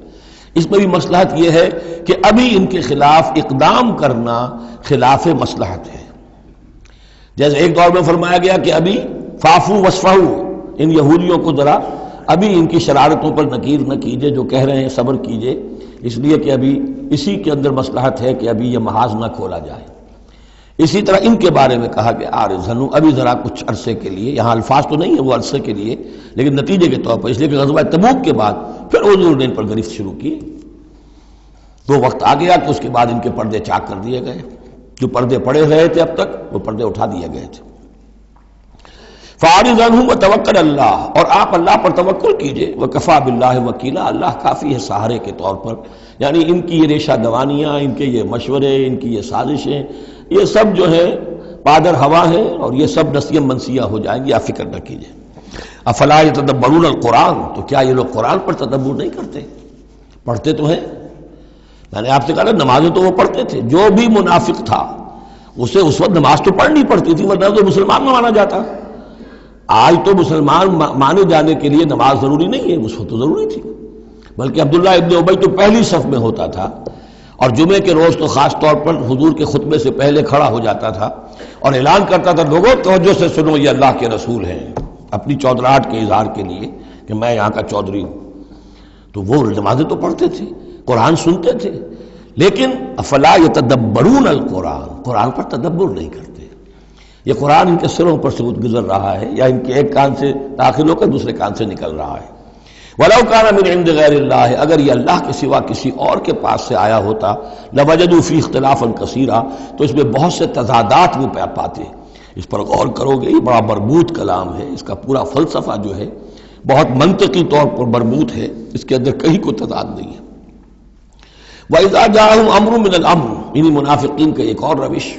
اس میں بھی مصلحت یہ ہے کہ ابھی ان کے خلاف اقدام کرنا خلاف مصلحت ہے۔ جیسے ایک دور میں فرمایا گیا کہ ابھی فاعفو واصفحوا، ان یہودیوں کو ذرا ابھی ان کی شرارتوں پر نکیر نہ کیجئے، جو کہہ رہے ہیں صبر کیجئے، اس لیے کہ ابھی اسی کے اندر مصلحت ہے کہ ابھی یہ محاذ نہ کھولا جائے۔ اسی طرح ان کے بارے میں کہا کہ آرزنو، ابھی ذرا کچھ عرصے کے لیے، یہاں الفاظ تو نہیں ہے وہ عرصے کے لیے، لیکن نتیجے کے طور پر، اس لیے کہ غزوہ تبوک کے بعد پھر حضور نے ان پر گرفت شروع کی، تو وقت آ گیا کہ اس کے بعد ان کے پردے چاک کر دیے گئے، جو پردے پڑے رہے تھے اب تک وہ پردے اٹھا دیے گئے تھے۔ فاعرض عنہم وتوکل اللہ، اور آپ اللہ پر توکل کیجئے، وکفیٰ باللہ وکیلا، اللہ کافی ہے سہارے کے طور پر۔ یعنی ان کی یہ ریشہ دوانیاں، ان کے یہ مشورے، ان کی یہ سازشیں، یہ سب جو ہے پادر ہوا ہے، اور یہ سب نسیاں منسیاں ہو جائیں گی، آپ فکر نہ کیجئے۔ افلا یتدبرون القرآن، تو کیا یہ لوگ قرآن پر تدبر نہیں کرتے؟ پڑھتے تو ہیں، میں نے آپ سے کہا نا نمازیں تو وہ پڑھتے تھے۔ جو بھی منافق تھا اسے اس وقت نماز تو پڑھنی پڑتی تھی، ورنہ تو مسلمان نہ مانا جاتا۔ آج تو مسلمان مانے جانے کے لیے نماز ضروری نہیں ہے، اس وقت تو ضروری تھی، بلکہ عبداللہ ابن ابی تو پہلی صف میں ہوتا تھا، اور جمعے کے روز تو خاص طور پر حضور کے خطبے سے پہلے کھڑا ہو جاتا تھا اور اعلان کرتا تھا، لوگوں توجہ سے سنو، یہ اللہ کے رسول ہیں، اپنی چودراہٹ کے اظہار کے لیے کہ میں یہاں کا چودھری ہوں۔ تو وہ نمازیں تو پڑھتے تھے، قرآن سنتے تھے، لیکن افلا یتدبرون القرآن، قرآن پر تدبر نہیں کرتے۔ یہ قرآن ان کے سروں پر سے گزر رہا ہے، یا ان کے ایک کان سے داخل ہو کر دوسرے کان سے نکل رہا ہے۔ وَلَوْ كَانَ مِنْ عِنْدِ غَيْرِ اللَّهِ، اگر یہ اللہ کے سوا کسی اور کے پاس سے آیا ہوتا، لَوَجَدُوا فِيهِ اخْتِلَافًا كَثِيرًا، تو اس میں بہت سے تضادات وہ پاتے۔ اس پر غور کرو گے، یہ بڑا مربوط کلام ہے، اس کا پورا فلسفہ جو ہے بہت منطقی طور پر مربوط ہے، اس کے اندر کہیں کوئی تضاد نہیں ہے۔ وَإِذَا جَاءَهُمْ أَمْرٌ مِّنَ الْأَمْرِ، انہی منافقین کا ایک اور روش،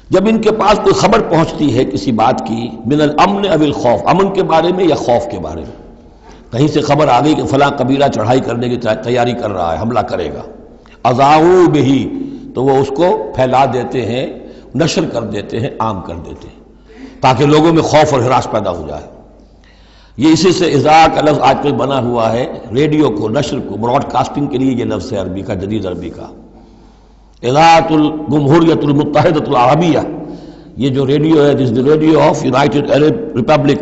جب ان کے پاس کوئی خبر پہنچتی ہے کسی بات کی، من الامن او الخوف، امن کے بارے میں یا خوف کے بارے میں، کہیں سے خبر آ گئی کہ فلاں قبیلہ چڑھائی کرنے کی تیاری کر رہا ہے، حملہ کرے گا، اذاعوا بہ، تو وہ اس کو پھیلا دیتے ہیں، نشر کر دیتے ہیں، عام کر دیتے ہیں، تاکہ لوگوں میں خوف اور ہراس پیدا ہو جائے۔ یہ اسی سے اذاع کا لفظ آج کل بنا ہوا ہے، ریڈیو کو، نشر کو، براڈ کاسٹنگ کے لیے یہ لفظ ہے عربی کا، جدید عربی کا، اذاعۃ الجمہوریۃ المتحدۃ العربیہ، یہ جو ریڈیو ہے، this the radio of United Arab Republic,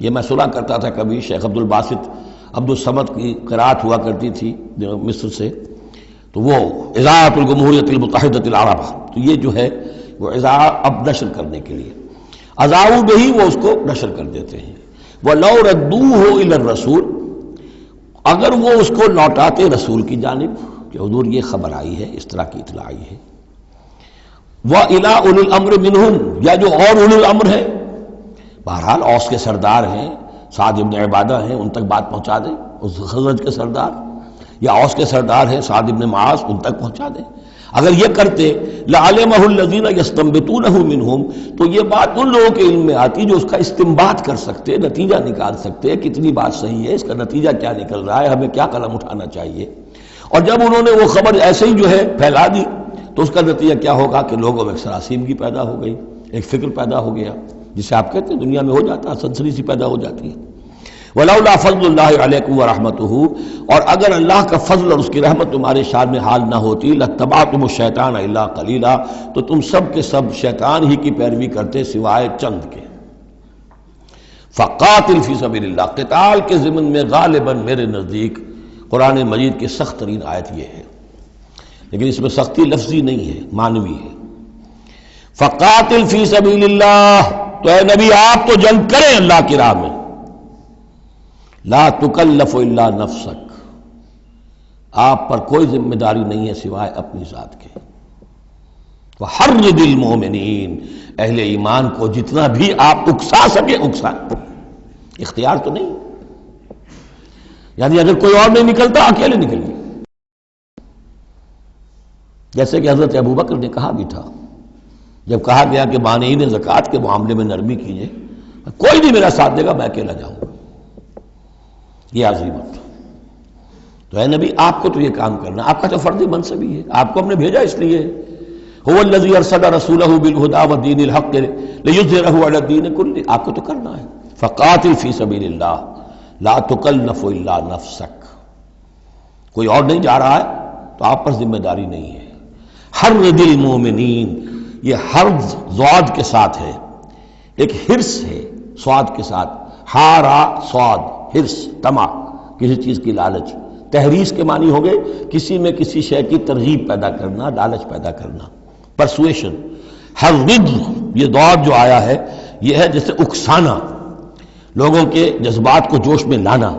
یہ میں سنا کرتا تھا کبھی، شیخ عبد الباسط عبد الصمد کی قرات ہوا کرتی تھی مصر سے، تو وہ اذاعۃ الجمہوریۃ المتحدۃ العرب، تو یہ جو ہے وہ اذاع اب نشر کرنے کے لیے، اذاعوا بہ، وہ اس کو نشر کر دیتے ہیں۔ وَلَوْ رَدُّوهُ إِلَى الرَّسُولِ، اگر وہ اس کو لوٹاتے رسول کی جانب کہ حضور یہ خبر آئی ہے، اس طرح کی اطلاع آئی ہے، وَإِلَىٰ أُولِي الْأَمْرِ مِنْهُمْ، یا جو اور اولو الامر ہیں، بہرحال اوس کے سردار ہیں، سعد ابن عبادہ ہیں، ان تک بات پہنچا دیں، اس خزرج کے سردار، یا اوس کے سردار ہیں سعد ابن معاذ، ان تک پہنچا دیں۔ اگر یہ کرتے لَعَلِمَهُ الَّذِينَ يَسْتَنبِطُونَهُ مِنْهُمْ، تو یہ بات ان لوگوں کے علم میں آتی جو اس کا استنباط کر سکتے، نتیجہ نکال سکتے، کتنی بات صحیح ہے، اس کا نتیجہ کیا نکل رہا ہے، ہمیں کیا قدم اٹھانا چاہیے۔ اور جب انہوں نے وہ خبر ایسے ہی جو ہے پھیلا دی، تو اس کا نتیجہ کیا ہوگا کہ لوگوں میں ایک سراسیمگی پیدا ہو گئی، ایک فکر پیدا ہو گیا، جسے آپ کہتے ہیں دنیا میں ہو جاتا ہے، سنسنی سی پیدا ہو جاتی ہے۔ وَلَوْلَا فَضْلُ اللَّهِ عَلَيْكُمْ وَرَحْمَتُهُ، اور اگر اللہ کا فضل اور اس کی رحمت تمہارے شان میں حال نہ ہوتی، لَاتَّبَعْتُمُ الشَّيْطَانَ إِلَّا قَلِيلًا، تو تم سب کے سب شیطان ہی کی پیروی کرتے سوائے چند کے۔ فَقَاتِلْ فِي سَبِيلِ اللَّهِ، قتال کے ضمن میں غالباً میرے نزدیک قرآن مجید کی سخت ترین آیت یہ ہے، لیکن اس میں سختی لفظی نہیں ہے، معنوی ہے۔ فَقَاتِلْ فِي سَبِيلِ اللَّهِ، تو اے نبی آپ تو جنگ کریں اللہ کی راہ میں، لا تکلف الا نفسک، آپ پر کوئی ذمہ داری نہیں ہے سوائے اپنی ذات کے۔ وحرض المؤمنین، اہل ایمان کو جتنا بھی آپ اکسا سکے اکسا، اختیار تو نہیں، یعنی اگر کوئی اور نہیں نکلتا اکیلے نکلیے، جیسے کہ حضرت ابوبکر نے کہا بھی تھا جب کہا گیا کہ مانعین زکوٰۃ کے معاملے میں نرمی کیجیے، کوئی نہیں میرا ساتھ دے گا، میں اکیلا جاؤں گا، یہ عظیمت۔ تو اے نبی آپ کو تو یہ کام کرنا، آپ کا تو فرض منصب ہی ہے، آپ کو ہم نے بھیجا اس لیے، هو الذی ارسل رسولہ بالہدی ودین الحق لیظہرہ علی الدین کلہ، آپ کو تو کرنا ہے. فقاتل فی سبیل اللہ لا تکلف الا نفسک، کوئی اور نہیں جا رہا ہے تو آپ پر ذمہ داری نہیں ہے. حرض المومنین، یہ حرض ضاد کے ساتھ ہے، ایک حرص ہے صاد کے ساتھ، ہارا صاد، حرص طمع، کسی چیز کی لالچ. تحریص کے معنی ہو گئے کسی میں کسی شے کی ترغیب پیدا کرنا، لالچ پیدا کرنا، پرسویشن. حرض، یہ ضاد جو آیا ہے یہ ہے جیسے اکسانا، لوگوں کے جذبات کو جوش میں لانا،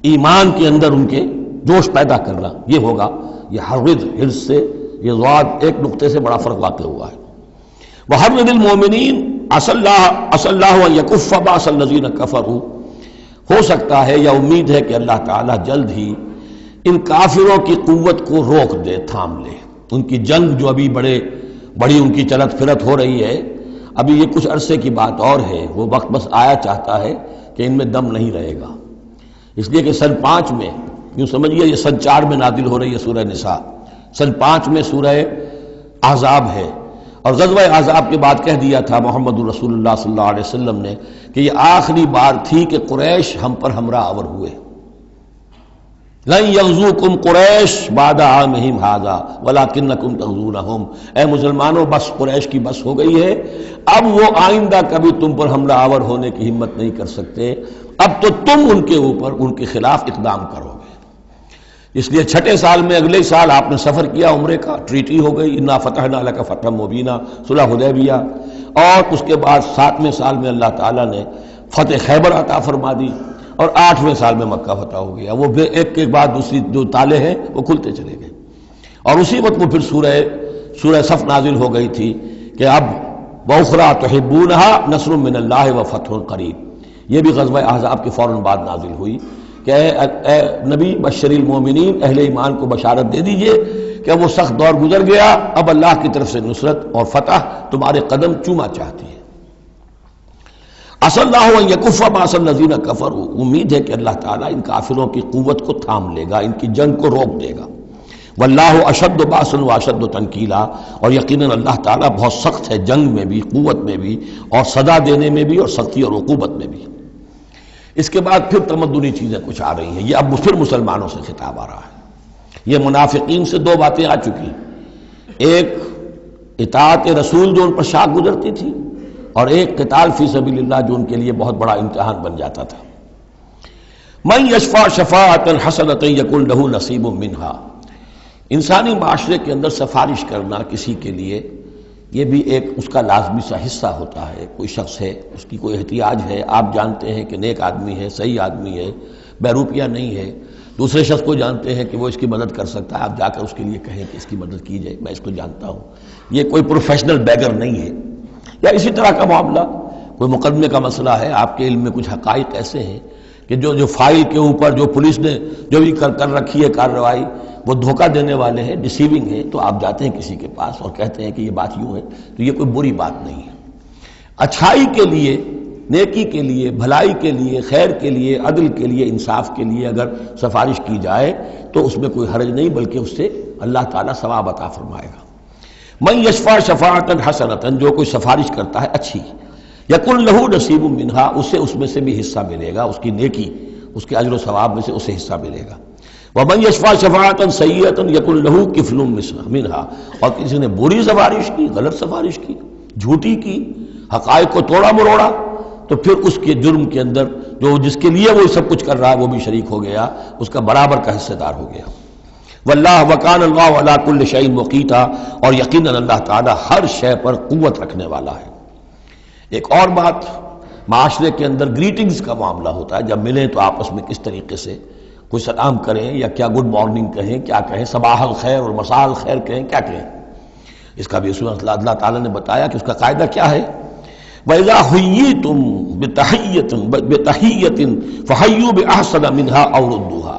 ایمان کے اندر ان کے جوش پیدا کرنا، یہ ہوگا. یہ حرض، حرص سے یہ ضاد ایک نقطے سے بڑا فرق واقع ہوا ہے. وحرض المومنین عسى الله ان يكف باس الذين كفروا، ہو سکتا ہے یا امید ہے کہ اللہ تعالیٰ جلد ہی ان کافروں کی قوت کو روک دے، تھام لے. ان کی جنگ جو ابھی بڑی ان کی چلت پھرت ہو رہی ہے، ابھی یہ کچھ عرصے کی بات اور ہے، وہ وقت بس آیا چاہتا ہے کہ ان میں دم نہیں رہے گا. اس لیے کہ سن 5 میں، یوں سمجھیے یہ سن 4 میں نازل ہو رہی ہے سورہ نساء، سن 5 میں سورہ احزاب ہے، اور غزوہ احزاب کے بعد کہہ دیا تھا محمد رسول اللہ صلی اللہ علیہ وسلم نے کہ یہ آخری بار تھی کہ قریش ہم پر ہمراہ آور ہوئے. لن یغزوکم قریش بعد عامہم ھذا ولکنکم تغزونہم، اے مسلمانوں بس قریش کی بس ہو گئی ہے، اب وہ آئندہ کبھی تم پر حملہ آور ہونے کی ہمت نہیں کر سکتے، اب تو تم ان کے اوپر ان کے خلاف اقدام کرو گے. اس لیے 6 سال میں اگلے سال آپ نے سفر کیا عمرے کا، ٹریٹی ہو گئی، انا فتحنا لک فتحا مبینا، صلح حدیبیہ، اور اس کے بعد 7ویں سال میں اللہ تعالیٰ نے فتح خیبر عطا فرما دی، اور 8ویں سال میں مکہ فتح ہو گیا. وہ ایک کے بعد دوسری جو تالے ہیں وہ کھلتے چلے گئے. اور اسی وقت وہ پھر سورہ صف نازل ہو گئی تھی کہ اب وَأُخْرَىٰ تُحِبُّونَهَا نَصْرٌ مِّنَ اللَّهِ وَفَتْحٌ قَرِيبٌ، یہ بھی غزوہ احزاب کے فوراً بعد نازل ہوئی کہ اے نبی بشر المومنین، اہل ایمان کو بشارت دے دیجئے کہ وہ سخت دور گزر گیا، اب اللہ کی طرف سے نصرت اور فتح تمہارے قدم چوما چاہتی ہے. عسى الله ان يكف باس الذين كفروا، امید ہے کہ اللہ تعالیٰ ان کافروں کی قوت کو تھام لے گا، ان کی جنگ کو روک دے گا. واللہ اشد باسا واشد تنکیلا، اور یقیناً اللہ تعالیٰ بہت سخت ہے جنگ میں بھی، قوت میں بھی، اور سزا دینے میں بھی، اور سختی اور عقوبت میں بھی. اس کے بعد پھر تمدنی چیزیں کچھ آ رہی ہیں. یہ اب پھر مسلمانوں سے خطاب آ رہا ہے. یہ منافقین سے 2 باتیں آ چکی، ایک اطاعت رسول جو ان پر شاق گزرتی تھی، اور ایک قتال فی سبیل اللہ جو ان کے لیے بہت بڑا امتحان بن جاتا تھا. من یشفع شفاعۃ حسنۃ یکن لہ نصیب منہا، انسانی معاشرے کے اندر سفارش کرنا کسی کے لیے یہ بھی ایک اس کا لازمی سا حصہ ہوتا ہے. کوئی شخص ہے، اس کی کوئی احتیاج ہے، آپ جانتے ہیں کہ نیک آدمی ہے، صحیح آدمی ہے، بیروپیہ نہیں ہے، دوسرے شخص کو جانتے ہیں کہ وہ اس کی مدد کر سکتا ہے، آپ جا کر اس کے لیے کہیں کہ اس کی مدد کی جائے، میں اس کو جانتا ہوں، یہ کوئی پروفیشنل بیگر نہیں ہے. یا اسی طرح کا معاملہ، کوئی مقدمے کا مسئلہ ہے، آپ کے علم میں کچھ حقائق ایسے ہیں کہ جو فائل کے اوپر جو پولیس نے جو بھی کر رکھی ہے کارروائی، وہ دھوکہ دینے والے ہیں، ڈیسیونگ ہے، تو آپ جاتے ہیں کسی کے پاس اور کہتے ہیں کہ یہ بات یوں ہے، تو یہ کوئی بری بات نہیں ہے. اچھائی کے لیے، نیکی کے لیے، بھلائی کے لیے، خیر کے لیے، عدل کے لیے، انصاف کے لیے اگر سفارش کی جائے تو اس میں کوئی حرج نہیں، بلکہ اس سے اللہ تعالیٰ ثواب عطا فرمائے گا. من یشفع شفاعۃ حسنۃ، جو کوئی سفارش کرتا ہے اچھی، یکن لہ نصیب منہا، اسے اس میں سے بھی حصہ ملے گا، اس کی نیکی، اس کے اجر و ثواب میں سے اسے حصہ ملے گا. ومن یشفع شفاعۃ سیئۃ یکن لہ کفل منہا، اور کسی نے بری سفارش کی، غلط سفارش کی، جھوٹی کی، حقائق کو توڑا مروڑا، تو پھر اس کے جرم کے اندر جو جس کے لیے وہ سب کچھ کر رہا ہے وہ بھی شریک ہو گیا، اس کا برابر کا حصہ دار ہو گیا. واللہ وکان اللہ علی کل شیء مقیتا، اور یقیناً اللہ تعالی ہر شے پر قوت رکھنے والا ہے. ایک اور بات، معاشرے کے اندر گریٹنگز کا معاملہ ہوتا ہے، جب ملیں تو آپس میں کس طریقے سے کوئی سلام کریں، یا کیا گڈ مارننگ کہیں، کیا کہیں، صباح الخیر اور مساء الخیر کہیں، کیا کہیں. اس کا بھی اللہ تعالیٰ نے بتایا کہ اس کا قاعدہ کیا ہے. وَإِذَا حُيِّيتُم بِتَحِيَّةٍ فَحَيُّوا بِأَحْسَنَ مِنْهَا أَوْ رُدُّوهَا،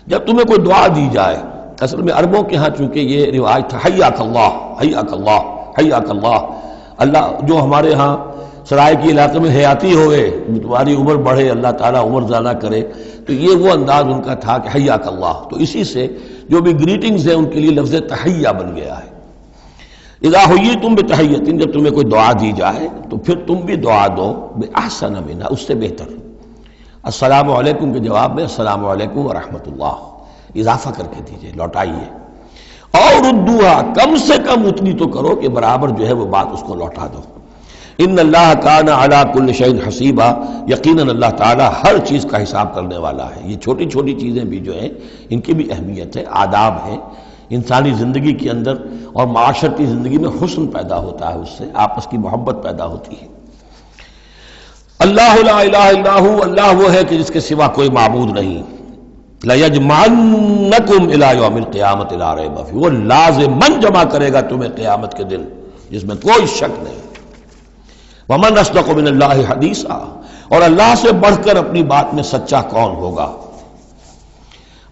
جب تمہیں کوئی دعا دی جائے، اصل میں عربوں کے ہاں چونکہ یہ روایت تھا حیاک اللہ حیاک اللہ حیاک اللہ، اللہ جو ہمارے ہاں سرائے کے علاقے میں حیاتی ہوئے، تمہاری عمر بڑھے، اللہ تعالیٰ عمر زیادہ کرے، تو یہ وہ انداز ان کا تھا کہ حیاک اللہ. تو اسی سے جو بھی گریٹنگز ہیں ان کے لیے لفظ تحیہ بن گیا ہے. اذا حییتم بتحیۃ، جب تمہیں کوئی دعا دی جائے تو پھر تم بھی دعا دو باحسن منہا، اس سے بہتر۔ السلام علیکم کے جواب میں السلام علیکم ورحمۃ اللہ اضافہ کر کے دیجئے، لوٹائیے۔ اور ردوہا، کم سے کم اتنی تو کرو کہ برابر جو ہے وہ بات اس کو لوٹا دو۔ ان اللہ کان علی کل شیء حسیبا، یقیناً اللہ تعالیٰ ہر چیز کا حساب کرنے والا ہے۔ یہ چھوٹی چھوٹی چیزیں بھی جو ہیں ان کی بھی اہمیت ہے، آداب ہے۔ انسانی زندگی کے اندر اور معاشرتی زندگی میں حسن پیدا ہوتا ہے، اس سے آپس کی محبت پیدا ہوتی ہے۔ اللہ لا الہ الا ہو، اللہ وہ ہے کہ جس کے سوا کوئی معبود نہیں۔ لَيَجْمَعَنَّكُمْ إِلَىٰ يَوْمِ الْقِيَامَةِ لَا رَيْبَ فِيهِ، وہ لازماً جمع کرے گا تمہیں قیامت کے دن، جس میں کوئی شک نہیں۔ وَمَنْ أَصْدَقُ مِنَ اللَّهِ حَدِيثًا، اور اللہ سے بڑھ کر اپنی بات میں سچا کون ہوگا۔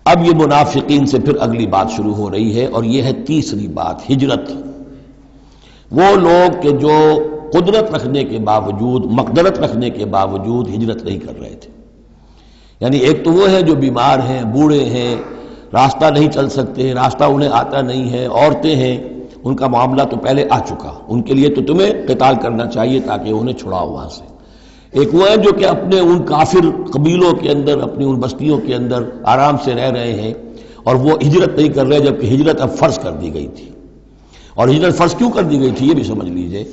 اب یہ منافقین سے پھر اگلی بات شروع ہو رہی ہے، اور یہ ہے تیسری بات، ہجرت۔ وہ لوگ کہ جو قدرت رکھنے کے باوجود، مقدرت رکھنے کے باوجود ہجرت نہیں کر رہے تھے۔ یعنی ایک تو وہ ہے جو بیمار ہیں، بوڑھے ہیں، راستہ نہیں چل سکتے، راستہ انہیں آتا نہیں ہے، عورتیں ہیں، ان کا معاملہ تو پہلے آ چکا، ان کے لیے تو تمہیں قتال کرنا چاہیے تاکہ انہیں چھڑاؤ وہاں سے۔ ایک وہ ہے جو کہ اپنے ان کافر قبیلوں کے اندر، اپنی ان بستیوں کے اندر آرام سے رہ رہے ہیں، اور وہ ہجرت نہیں کر رہے، جبکہ ہجرت اب فرض کر دی گئی تھی۔ اور ہجرت فرض کیوں کر دی گئی تھی یہ بھی سمجھ لیجئے،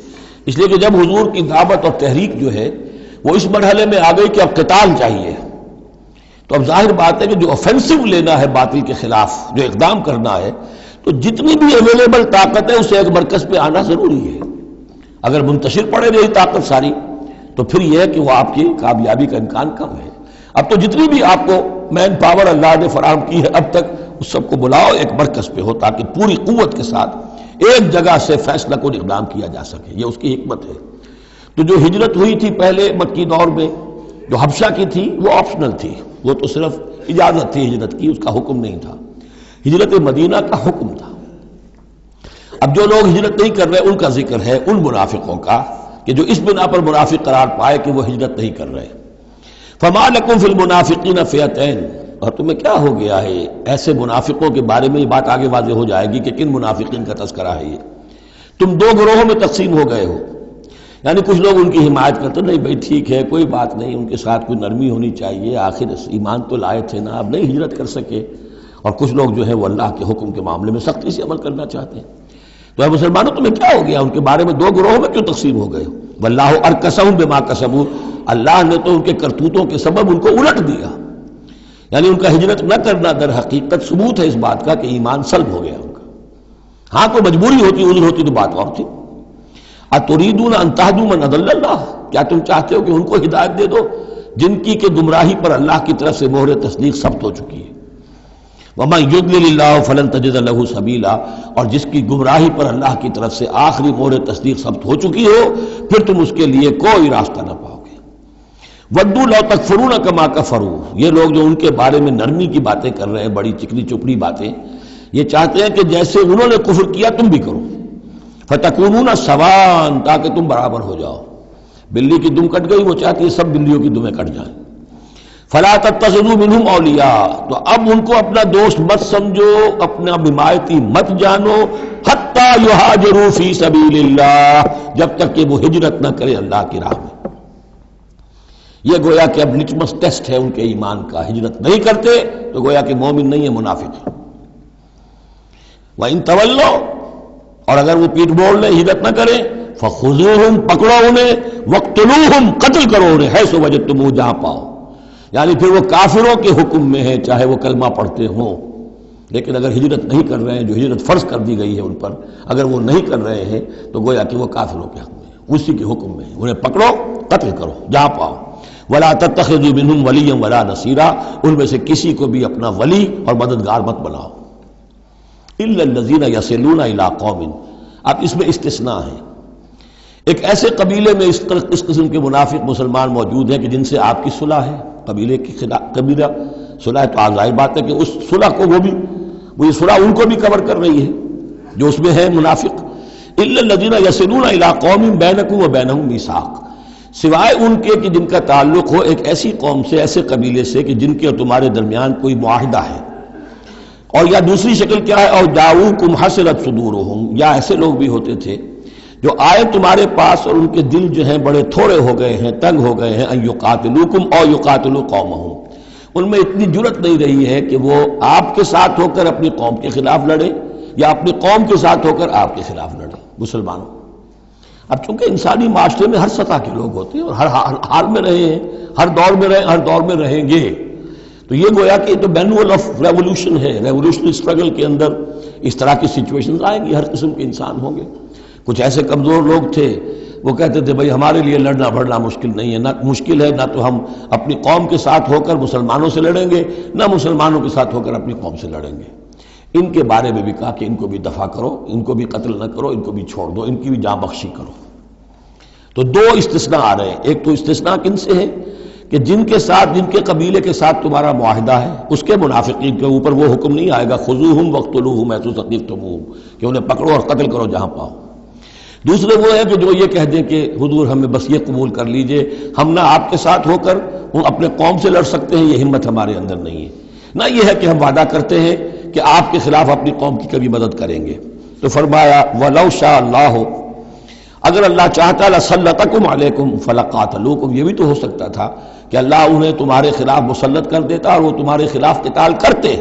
اس لیے کہ جب حضور کی دعوت اور تحریک جو ہے وہ اس مرحلے میں آ گئی کہ اب قتال چاہیے، تو اب ظاہر بات ہے کہ جو آفینسو لینا ہے باطل کے خلاف، جو اقدام کرنا ہے، تو جتنی بھی اویلیبل طاقت ہے اسے ایک مرکز پہ آنا ضروری ہے۔ اگر منتشر پڑے رہی طاقت ساری تو پھر یہ ہے کہ وہ آپ کی کامیابی کا امکان کم ہے۔ اب تو جتنی بھی آپ کو مین پاور اللہ نے فراہم کی ہے اب تک، اس سب کو بلاؤ ایک مرکز پہ ہو تاکہ پوری قوت کے ساتھ ایک جگہ سے فیصلہ کو اقدام کیا جا سکے۔ یہ اس کی حکمت ہے۔ تو جو ہجرت ہوئی تھی پہلے مکی دور میں، جو حبشہ کی تھی، وہ آپشنل تھی، وہ تو صرف اجازت تھی ہجرت کی، اس کا حکم نہیں تھا۔ ہجرت مدینہ کا حکم تھا۔ اب جو لوگ ہجرت نہیں کر رہے ان کا ذکر ہے، ان منافقوں کا کہ جو اس بنا پر منافق قرار پائے کہ وہ ہجرت نہیں کر رہے۔ فَمَا لَكُمْ فِي الْمُنَافِقِينَ فِئَتَيْنِ، اور تمہیں کیا ہو گیا ہے ایسے منافقوں کے بارے میں، یہ بات آگے واضح ہو جائے گی کہ کن منافقین کا تذکرہ ہے یہ۔ تم دو گروہوں میں تقسیم ہو گئے ہو، یعنی کچھ لوگ ان کی حمایت کرتے نہیں بھائی ٹھیک ہے کوئی بات نہیں، ان کے ساتھ کوئی نرمی ہونی چاہیے، آخر ایمان تو لائے تھے نا، اب نہیں ہجرت کر سکے۔ اور کچھ لوگ جو ہے وہ اللہ کے حکم کے معاملے میں سختی سے عمل کرنا چاہتے ہیں۔ تو اے مسلمانوں تمہیں کیا ہو گیا، ان کے بارے میں دو گروہوں میں کیوں تقسیم ہو گئے ہو؟ واللہ ارکسہم بما کسبوا، اللہ نے تو ان کے کرتوتوں کے سبب ان کو الٹ دیا، یعنی ان کا ہجرت نہ کرنا در حقیقت ثبوت ہے اس بات کا کہ ایمان سلب ہو گیا ان کا۔ ہاں کوئی مجبوری ہوتی، عذر ہوتی تو بات اور تھی۔ اتریدون ان تہدوا من اضل اللہ، کیا تم چاہتے ہو کہ ان کو ہدایت دے دو جن کی کہ گمراہی پر اللہ کی طرف سے مہر تصدیق ثبت ہو چکی ہے؟ وَمَن يُضْلِلِ اللَّهُ فَلَن تَجِدَ لَهُ سَبِيلًا، اور جس کی گمراہی پر اللہ کی طرف سے آخری مہر تصدیق ثبت ہو چکی ہو، پھر تم اس کے لیے کوئی راستہ نہ پاؤ گے۔ وَدُّوا لَوْ تَكْفُرُونَ كَمَا كَفَرُوا، یہ لوگ جو ان کے بارے میں نرمی کی باتیں کر رہے ہیں، بڑی چکنی چپڑی باتیں، یہ چاہتے ہیں کہ جیسے انہوں نے کفر کیا تم بھی کرو، فَتَكُونُونَ سَوَاءً، تاکہ تم برابر ہو جاؤ۔ بلی کی دم کٹ گئی، وہ چاہتی ہے سب بلیوں کی دمیں کٹ جائیں۔ فَلَا تَتَّخِذُوا مِنْهُمْ أَوْلِيَاءَ، تو اب ان کو اپنا دوست مت سمجھو، اپنا حمایتی مت جانو، حَتَّى يُهَاجِرُوا فِي سَبِيلِ اللَّهِ، جب تک کہ وہ ہجرت نہ کرے اللہ کی راہ میں۔ یہ گویا کہ اب لٹمس ٹیسٹ ہے ان کے ایمان کا، ہجرت نہیں کرتے تو گویا کہ مومن نہیں ہے، منافق ہے۔ وَإِن تَوَلَّوْا، اور اگر وہ پیٹ موڑ لیں، ہجرت نہ کریں، فَخُذُوهُمْ، پکڑو انہیں، وَاقْتُلُوهُمْ، قتل کرو انہیں، حیث وجدتموہ، جہاں پاؤ۔ یعنی پھر وہ کافروں کے حکم میں ہے، چاہے وہ کلمہ پڑھتے ہوں، لیکن اگر ہجرت نہیں کر رہے ہیں، جو ہجرت فرض کر دی گئی ہے ان پر، اگر وہ نہیں کر رہے ہیں تو گویا کہ وہ کافروں کے حق میں ہے، اسی کے حکم میں ہے، انہیں پکڑو، قتل کرو جہاں پاؤ۔ وَلَا تَتَّخِذُوا مِنْهُمْ وَلِيًّا وَلَا نَصِيرًا، ان میں سے کسی کو بھی اپنا ولی اور مددگار مت بناؤ۔ إِلَّا الَّذِينَ يَصِلُونَ إِلَىٰ قَوْمٍ، اب اس میں استثناء ہے، ایک ایسے قبیلے میں اس قسم کے منافق مسلمان موجود ہیں کہ جن سے آپ کی صلح ہے، قبیلے کی قبیلہ صلح، تو ظاہر بات ہے کہ اس صلح کو وہ یہ صلح ان کو بھی کور کر رہی ہے جو اس میں ہے منافق۔ إِلَّا الَّذِينَ يَصِلُونَ إِلَىٰ قَوْمٍ بَيْنَكُمْ وَبَيْنَهُم مِيثَاقٌ، سوائے ان کے کہ جن کا تعلق ہو ایک ایسی قوم سے، ایسے قبیلے سے کہ جن کے اور تمہارے درمیان کوئی معاہدہ ہے، اور یا دوسری شکل کیا ہے، اور جاؤکم حسرت صدورہم، یا ایسے لوگ بھی ہوتے تھے جو آئے تمہارے پاس اور ان کے دل جو ہیں بڑے تھوڑے ہو گئے ہیں، تنگ ہو گئے ہیں، ان یقاتلوکم او یقاتلوا قومہم، ان میں اتنی جرت نہیں رہی ہے کہ وہ آپ کے ساتھ ہو کر اپنی قوم کے خلاف لڑے یا اپنی قوم کے ساتھ ہو کر آپ کے خلاف لڑے مسلمانوں۔ اب چونکہ انسانی معاشرے میں ہر سطح کے لوگ ہوتے ہیں اور ہر حال میں رہے ہیں، ہر دور میں رہے، ہر دور میں رہیں گے، تو یہ گویا کہ تو مینول آف ریولوشن ہے، ریولوشنری اسٹرگل کے اندر اس طرح کی سچویشنز آئیں گی، ہر قسم کے انسان ہوں گے۔ کچھ ایسے کمزور لوگ تھے وہ کہتے تھے بھائی ہمارے لیے لڑنا بھڑنا مشکل نہیں ہے، نہ مشکل ہے، نہ تو ہم اپنی قوم کے ساتھ ہو کر مسلمانوں سے لڑیں گے، نہ مسلمانوں کے ساتھ ہو کر اپنی قوم سے لڑیں گے۔ ان کے بارے میں بھی کہا کہ ان کو بھی دفع کرو، ان کو بھی قتل نہ کرو، ان کو بھی چھوڑ دو، ان کی بھی جاں بخشی کرو۔ تو دو استثناء آ رہے ہیں، ایک تو استثناء کن سے ہے کہ جن کے ساتھ، جن کے قبیلے کے ساتھ تمہارا معاہدہ ہے اس کے منافقین کے اوپر وہ حکم نہیں آئے گا خذوہم واقتلوہم حیث ثقفتموہم کہ انہیں پکڑو اور قتل کرو جہاں پاؤ۔ دوسرے وہ ہے کہ جو یہ کہہ دیں کہ حضور ہمیں بس یہ قبول کر لیجئے، ہم نہ آپ کے ساتھ ہو کر اپنے قوم سے لڑ سکتے ہیں، یہ ہمت ہمارے اندر نہیں ہے، نہ یہ ہے کہ ہم وعدہ کرتے ہیں کہ آپ کے خلاف اپنی قوم کی کبھی مدد کریں گے۔ تو فرمایا وَلَوْ شَاءَ اللَّهُ، اگر اللہ چاہتا لَسَلَّطَكُمْ عَلَيْكُمْ فَلَقَاتَلُوكُمْ، یہ بھی تو ہو سکتا تھا کہ اللہ انہیں تمہارے خلاف مسلط کر دیتا اور وہ تمہارے خلاف قتال کرتے۔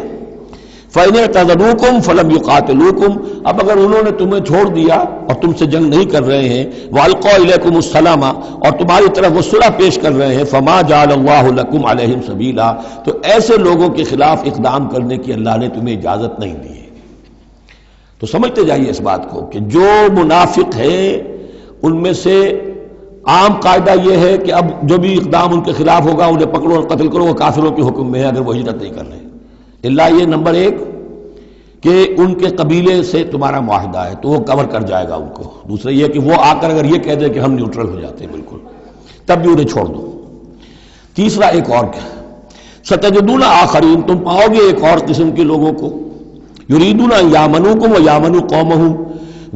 فَإِنِ اعْتَزَلُوكُمْ فَلَمْ يُقَاتِلُوكُمْ، اب اگر انہوں نے تمہیں چھوڑ دیا اور تم سے جنگ نہیں کر رہے ہیں، وَأَلْقَوْا إِلَيْكُمُ السَّلَامَ، اور تمہاری طرف وہ صلح پیش کر رہے ہیں، فَمَا جَعَلَ اللَّهُ لَكُمْ عَلَيْهِمْ سَبِيلًا، تو ایسے لوگوں کے خلاف اقدام کرنے کی اللہ نے تمہیں اجازت نہیں دی ہے۔ تو سمجھتے جائیے اس بات کو کہ جو منافق ہیں ان میں سے عام قاعدہ یہ ہے کہ اب جو بھی اقدام ان کے خلاف ہوگا انہیں پکڑو اور قتل کرو، وہ کافروں کے حکم میں ہے اگر وہ ہجرت نہیں کر رہے۔ اللہ یہ نمبر ایک کہ ان کے قبیلے سے تمہارا معاہدہ ہے تو وہ کور کر جائے گا ان کو، دوسرا یہ کہ وہ آ کر اگر یہ کہہ دے کہ ہم نیوٹرل ہو جاتے ہیں بالکل، تب بھی انہیں چھوڑ دو۔ تیسرا ایک اور کیا، ستجدون آخرین، تم پاؤ گے ایک اور قسم کے لوگوں کو، یریدون ان یامنوکم و یامنوا قومہم،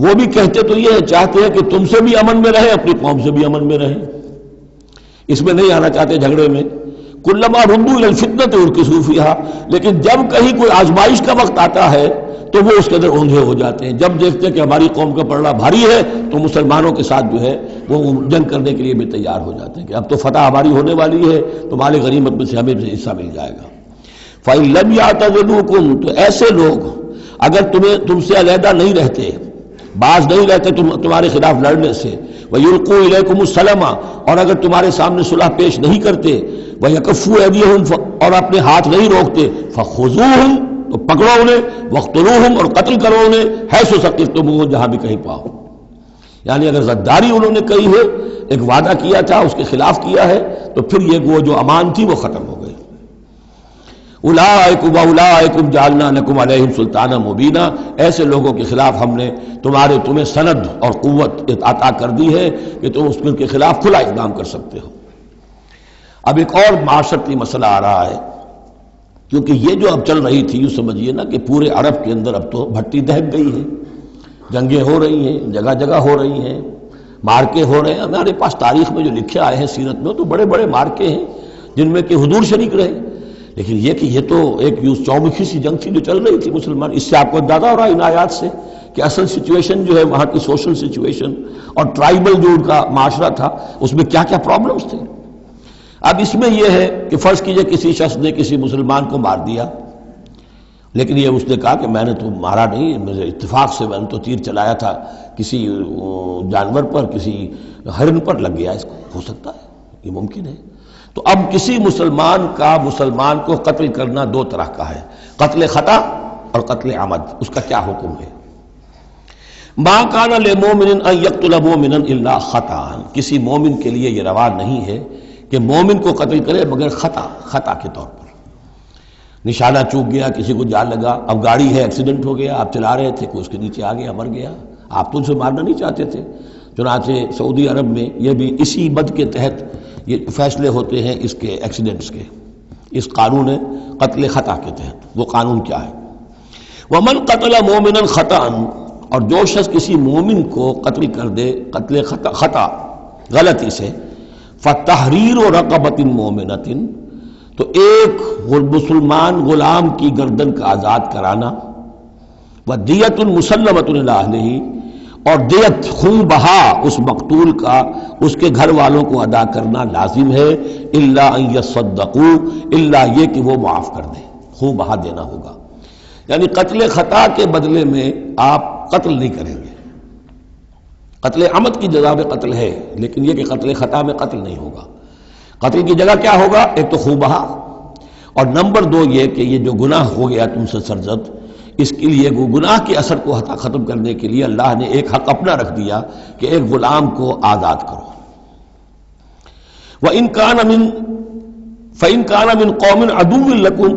وہ بھی کہتے تو یہ چاہتے ہیں کہ تم سے بھی امن میں رہیں، اپنی قوم سے بھی امن میں رہیں، اس میں نہیں آنا چاہتے جھگڑے میں۔ کلما ردوا الی الفتنۃ ارکسوا فیہا، لیکن جب کہیں کوئی آزمائش کا وقت آتا ہے تو وہ اس کے اندر اوندھے ہو جاتے ہیں، جب دیکھتے ہیں کہ ہماری قوم کا پلڑا بھاری ہے تو مسلمانوں کے ساتھ جو ہے وہ جنگ کرنے کے لیے بھی تیار ہو جاتے ہیں کہ اب تو فتح ہماری ہونے والی ہے تو مال غنیمت میں سے ہمیں حصہ مل جائے گا۔ فَإِن لَمْ يَعْتَزِلُوكُمْ، تو ایسے لوگ اگر تم سے علیحدہ نہیں رہتے، باز نہیں رہتے تمہارے خلاف لڑنے سے، وَيُلْقُوا إِلَيْكُمُ السَّلَامَ، اور اگر تمہارے سامنے صلح پیش نہیں کرتے، وَيَكُفُّوا أَيْدِيَهُمْ، اور اپنے ہاتھ نہیں روکتے، فَخُذُوهُمْ، تو پکڑو انہیں، وَاقْتُلُوهُمْ، اور قتل کرو انہیں، حَيْثُ ثَقِفْتُمُوهُمْ، جہاں بھی کہیں پاؤ۔ یعنی اگر غداری انہوں نے کہی ہے، ایک وعدہ کیا تھا اس کے خلاف کیا ہے، تو پھر یہ وہ جو امان تھی وہ ختم ہو گئی۔ اولئک واولئکم جعلنا لکم علیہم سلطانا مبینا، ایسے لوگوں کے خلاف ہم نے تمہیں سند اور قوت عطا کر دی ہے کہ تم اس کے خلاف کھلا اقدام کر سکتے ہو۔ اب ایک اور معاشرتی مسئلہ آ رہا ہے، کیونکہ یہ جو اب چل رہی تھی، یوں سمجھیے نا کہ پورے عرب کے اندر اب تو بھٹی دہک گئی ہے، جنگیں ہو رہی ہیں، جگہ جگہ ہو رہی ہیں، مارکے ہو رہے ہیں۔ ہمارے پاس تاریخ میں جو لکھے آئے ہیں سیرت میں تو بڑے بڑے مارکے ہیں جن میں کہ حضور شریک رہے، لیکن یہ کہ یہ تو ایک چومکھی سی جنگ تھی جو چل رہی تھی مسلمان، اس سے آپ کو اندازہ ہو رہا ہے ان آیات سے کہ اصل سچویشن جو ہے وہاں کی سوشل سچویشن اور ٹرائبل جو ان کا معاشرہ تھا اس میں کیا کیا پرابلمز تھے۔ اب اس میں یہ ہے کہ فرض کیجئے کسی شخص نے کسی مسلمان کو مار دیا، لیکن یہ اس نے کہا کہ میں نے تو مارا نہیں، میرے اتفاق سے میں نے تو تیر چلایا تھا کسی جانور پر، کسی ہرن پر لگ گیا، اس کو ہو سکتا ہے، یہ ممکن ہے۔ تو اب کسی مسلمان کو قتل کرنا دو طرح کا ہے، قتل خطا اور قتل عمد، اس کا کیا حکم ہے؟ ما کان للمؤمن ان یقتل مؤمنا الا خطا، کسی مومن کے لیے یہ روا نہیں ہے کہ مومن کو قتل کرے مگر خطا کے طور پر، نشانہ چوک گیا، کسی کو جان لگا، اب گاڑی ہے، ایکسیڈنٹ ہو گیا، آپ چلا رہے تھے، کوئی اس کے نیچے آ گیا، مر گیا، آپ تو اسے مارنا نہیں چاہتے تھے، چنانچہ سعودی عرب میں یہ بھی اسی بد کے تحت یہ فیصلے ہوتے ہیں اس کے ایکسیڈنٹس کے، اس قانون قتل خطا کے تحت۔ وہ قانون کیا ہے؟ ومن قتل مومنا خطا، اور جو شخص کسی مومن کو قتل کر دے قتل خطا غلطی سے، فتحریر رقبۃ مومنۃ، تو ایک مسلمان غلام کی گردن کا آزاد کرانا، وَدِيَةٌ مُسَلَّمَةٌ إِلَىٰ أَهْلِهِ، اور دیت خون بہا اس مقتول کا اس کے گھر والوں کو ادا کرنا لازم ہے، الا ان يصدقوا، الا یہ کہ وہ معاف کر دیں، خون بہا دینا ہوگا۔ یعنی قتل خطا کے بدلے میں آپ قتل نہیں کریں گے۔ قتل عمد کی جزا میں قتل ہے، لیکن یہ کہ قتل خطا میں قتل نہیں ہوگا۔ قتل کی جگہ کیا ہوگا؟ ایک تو خون بہا، اور نمبر دو یہ کہ یہ جو گناہ ہو گیا تم سے سرزد، اس کے لیے وہ گناہ کے اثر کو ختم کرنے کے لیے اللہ نے ایک حق اپنا رکھ دیا کہ ایک غلام کو آزاد کرو۔ وَإِن كَانَ مِن قَوْمٍ عَدُوٍّ لَكُمْ،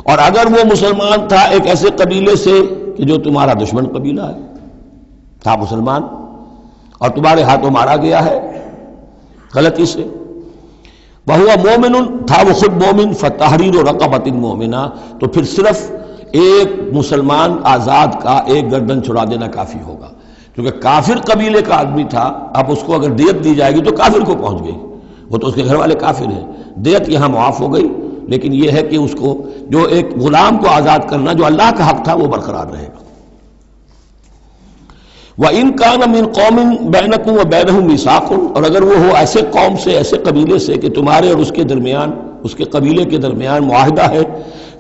اور اگر وہ مسلمان تھا ایک ایسے قبیلے سے کہ جو تمہارا دشمن قبیلہ ہے، تھا مسلمان اور تمہارے ہاتھوں مارا گیا ہے غلطی سے، وَهُوَ مُؤْمِنٌ، تھا وہ خود مومن، فَتَحْرِيرُ رَقَبَةٍ مُؤْمِنَةٍ، تو پھر صرف ایک مسلمان آزاد کا ایک گردن چھڑا دینا کافی ہوگا، کیونکہ کافر قبیلے کا آدمی تھا، اب اس کو اگر دیت دی جائے گی تو کافر کو پہنچ گئی، وہ تو اس کے گھر والے کافر ہیں، دیت یہاں معاف ہو گئی، لیکن یہ ہے کہ اس کو جو ایک غلام کو آزاد کرنا جو اللہ کا حق تھا وہ برقرار رہے گا۔ وَإِن كَانَ مِن قَوْمٍ بَيْنَكُمْ وَبَيْنَهُم مِيثَاقٌ، اور اگر وہ ہو ایسے قوم سے، ایسے قبیلے سے کہ تمہارے اور اس کے درمیان، اس کے قبیلے کے درمیان معاہدہ ہے،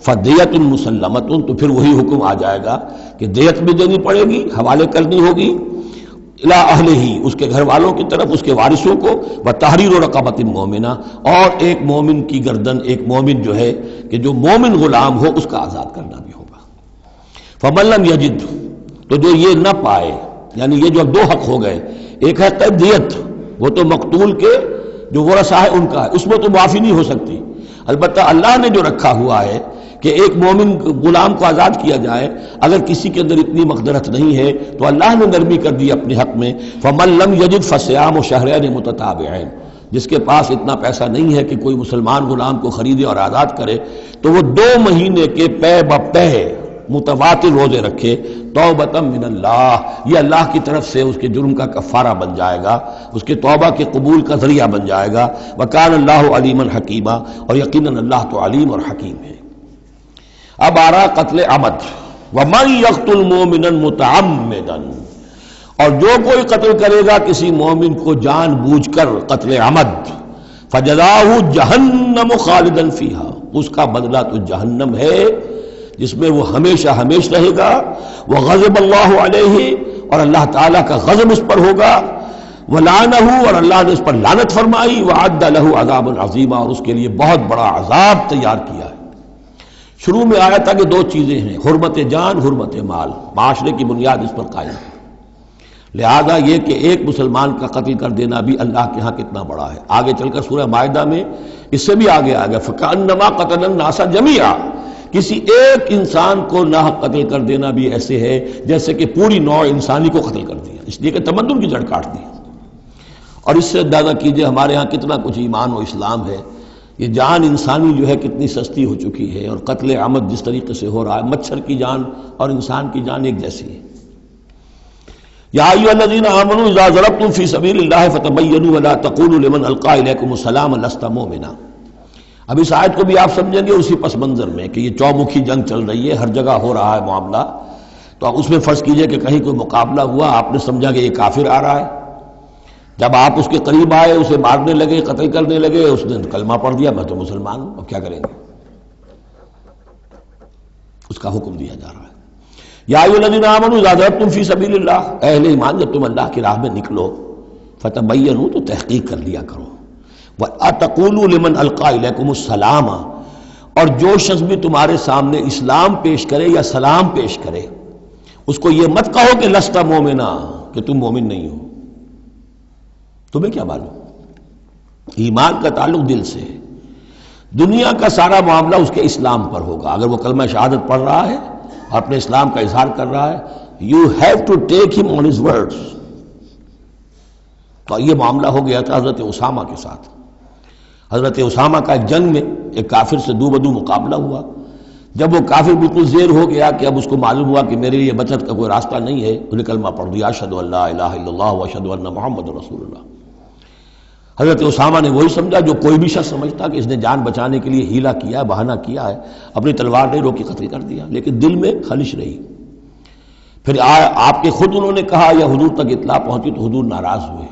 فَدِيَةٌ مُسَلَّمَةٌ، تو پھر وہی حکم آ جائے گا کہ دیت بھی دینی پڑے گی، حوالے کرنی ہوگی، اِلَىٰ أَهْلِهِ، اس کے گھر والوں کی طرف، اس کے وارثوں کو، وَتَحْرِيرُ رَقَبَةٍ مُؤْمِنَةٍ، اور ایک مومن کی گردن، ایک مومن جو ہے کہ جو مومن غلام ہو اس کا آزاد کرنا بھی ہوگا۔ فَمَن لَّمْ يَجِدْ، تو جو یہ نہ پائے، یعنی یہ جو اب دو حق ہو گئے، ایک ہے قید دیت، وہ تو مقتول کے جو ورثہ ہے ان کا ہے، اس میں تو معافی نہیں ہو سکتی، البتہ اللہ نے جو رکھا ہوا ہے کہ ایک مومن غلام کو آزاد کیا جائے، اگر کسی کے اندر اتنی مقدرت نہیں ہے تو اللہ نے نرمی کر دی اپنے حق میں، فَمَن لَّمْ يَجِدْ فَصِيَامُ شَهْرَيْنِ مُتَتَابِعَيْنِ، جس کے پاس اتنا پیسہ نہیں ہے کہ کوئی مسلمان غلام کو خریدے اور آزاد کرے تو وہ 2 مہینے کے پے بپے متواتر روزے رکھے، توبۃ من اللہ، یہ اللہ کی طرف سے اس کے جرم کا کفارہ بن جائے گا، اس کے توبہ کے قبول کا ذریعہ بن جائے گا۔ وَكَانَ اللَّهُ عَلِيمًا حَكِيمًا، اور یقیناً اللہ تو علیم اور حکیم ہے۔ اب آ رہا قتل عمد، وَمَن يَقْتُلْ مُؤْمِنًا مُتَعَمِّدًا، اور جو کوئی قتل کرے گا کسی مومن کو جان بوجھ کر قتل عمد، فَجَزَاؤُهُ جَهَنَّمُ خَالِدًا فِيهَا، اس کا بدلہ تو جہنم ہے جس میں وہ ہمیشہ ہمیشہ رہے گا، وَغَضِبَ اللَّهُ عَلَيْهِ، اور اللہ تعالیٰ کا غضب اس پر ہوگا، وَلَعَنَهُ، اور اللہ نے اس پر لعنت فرمائی، وَأَعَدَّ لَهُ عَذَابًا عَظِيمًا، اور اس کے لیے بہت بڑا عذاب تیار کیا ہے۔ شروع میں آیا تھا کہ 2 چیزیں ہیں، حرمت جان، حرمت مال، معاشرے کی بنیاد اس پر قائم ہے، لہذا یہ کہ ایک مسلمان کا قتل کر دینا بھی اللہ کے ہاں کتنا بڑا ہے۔ آگے چل کر سورہ مائدہ میں اس سے بھی آگے آ گیا، فَكَأَنَّمَا قَتَلَ النَّاسَ جَمِيعًا، کسی ایک انسان کو ناحق قتل کر دینا بھی ایسے ہے جیسے کہ پوری نوع انسانی کو قتل کر دیا، اس لیے کہ تمدن کی جڑ کاٹ دی۔ اور اس سے اندازہ کیجئے ہمارے ہاں کتنا کچھ ایمان و اسلام ہے، یہ جان انسانی جو ہے کتنی سستی ہو چکی ہے، اور قتل عمد جس طریقے سے ہو رہا ہے، مچھر کی جان اور انسان کی جان ایک جیسی ہے۔ یا ایھا الذین آمنوا اذا ضربتم فی سبیل اللہ فتبینوا ولا تقولوا لمن القی الیکم السلام لست مؤمنا۔ اب اس آیت کو بھی آپ سمجھیں گے اسی پس منظر میں کہ یہ چومکھی جنگ چل رہی ہے، ہر جگہ ہو رہا ہے معاملہ، تو آپ اس میں فرض کیجئے کہ کہیں کوئی مقابلہ ہوا، آپ نے سمجھا کہ یہ کافر آ رہا ہے، جب آپ اس کے قریب آئے، اسے مارنے لگے، قتل کرنے لگے، اس نے کلمہ پڑھ دیا میں تو مسلمان ہوں، اب کیا کریں گے؟ اس کا حکم دیا جا رہا ہے، یا ایھا الذین آمنوا اذا ضربتم فی سبیل اللہ، اہل ایمان جب تم اللہ کی راہ میں نکلو، فتبینوا، تو تحقیق کر لیا کرو، وَأَتَقُولُوا لِمَنْ أَلْقَىٰ إِلَيْكُمُ السَّلَامَ، اور جو شخص بھی تمہارے سامنے اسلام پیش کرے یا سلام پیش کرے اس کو یہ مت کہو کہ لست مومنا، کہ تم مومن نہیں ہو، تمہیں کیا معلوم؟ ایمان کا تعلق دل سے ہے، دنیا کا سارا معاملہ اس کے اسلام پر ہوگا۔ اگر وہ کلمہ شہادت پڑھ رہا ہے اور اپنے اسلام کا اظہار کر رہا ہے، یو ہیو ٹو ٹیک ہم آن ہز ورڈز۔ تو یہ معاملہ ہو گیا تھا حضرت اسامہ کے ساتھ۔ حضرت اسامہ کا ایک جنگ میں ایک کافر سے دو بدو مقابلہ ہوا، جب وہ کافر بالکل زیر ہو گیا کہ اب اس کو معلوم ہوا کہ میرے لیے بچت کا کوئی راستہ نہیں ہے، انہیں کلمہ پڑھ دیا، اشہد ان لا الہ الا اللہ واشہد ان محمد رسول اللہ۔ حضرت اسامہ نے وہی سمجھا جو کوئی بھی شخص سمجھتا کہ اس نے جان بچانے کے لیے ہیلا کیا ہے، بہانہ کیا ہے، اپنی تلوار نے روکی قتل کر دیا، لیکن دل میں خلش رہی۔ پھر آپ کے خود انہوں نے کہا یا حضور تک اطلاع پہنچی تو حضور ناراض ہوئے۔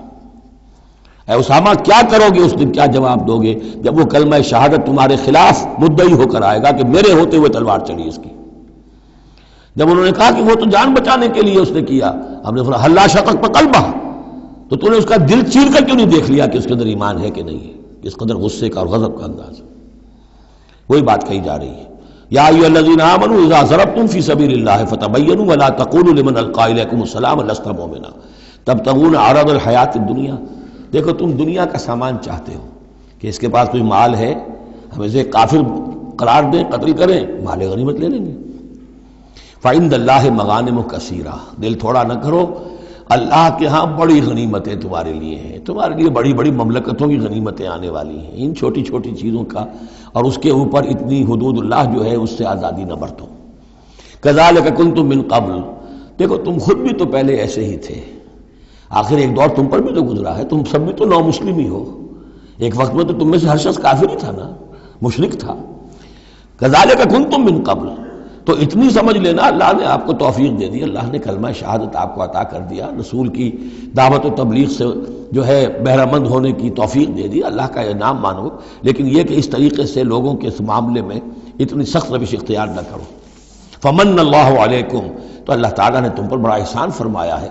اے اسامہ کیا کرو گے اس دن، کیا جواب دو گے جب وہ کلمہ شہادت تمہارے خلاف مدعی ہو کر آئے گا کہ میرے ہوتے ہوئے تلوار چلی اس کی؟ جب انہوں نے کہا کہ وہ تو جان بچانے کے لیے اس نے کیا، ہم نے فرمایا حلا شقق بقلبہ، تو تو نے اس کا دل چیر کر کیوں نہیں دیکھ لیا کہ اس کے اندر ایمان ہے کہ نہیں ہے؟ اس قدر غصے کا اور غضب کا انداز، وہی بات کہی جا رہی ہے۔ یا ایھا الذین آمنوا اذا ضربتم فی سبیل اللہ فتبینوا ولا تقولوا لمن القی الیکم السلام لست مؤمنا تبتغون عرض الحیات الدنیا۔ دیکھو تم دنیا کا سامان چاہتے ہو کہ اس کے پاس کوئی مال ہے، ہم اسے کافر قرار دیں، قتل کریں، مال غنیمت لے لیں گے۔ فعند اللہ مغانم کثیرہ، دل تھوڑا نہ کرو، اللہ کے ہاں بڑی غنیمتیں تمہارے لیے ہیں، تمہارے لیے بڑی بڑی مملکتوں کی غنیمتیں آنے والی ہیں، ان چھوٹی چھوٹی چیزوں کا اور اس کے اوپر اتنی حدود اللہ جو ہے اس سے آزادی نہ برتو۔ کذالک کنتم من قبل، دیکھو تم خود بھی تو پہلے ایسے ہی تھے، آخر ایک دور تم پر بھی تو گزرا ہے، تم سب بھی تو نو مسلم ہی ہو، ایک وقت میں تو تم میں سے ہر شخص کافر ہی تھا نا، مشرک تھا۔ کذالک کنتم من قبل، تو اتنی سمجھ لینا اللہ نے آپ کو توفیق دے دی، اللہ نے کلمہ شہادت آپ کو عطا کر دیا، رسول کی دعوت و تبلیغ سے جو ہے بہرہ مند ہونے کی توفیق دے دی، اللہ کا انعام مانو، لیکن یہ کہ اس طریقے سے لوگوں کے اس معاملے میں اتنی سخت روش اختیار نہ کرو۔ فمن اللہ علیکم، تو اللہ تعالیٰ نے تم پر بڑا احسان فرمایا ہے۔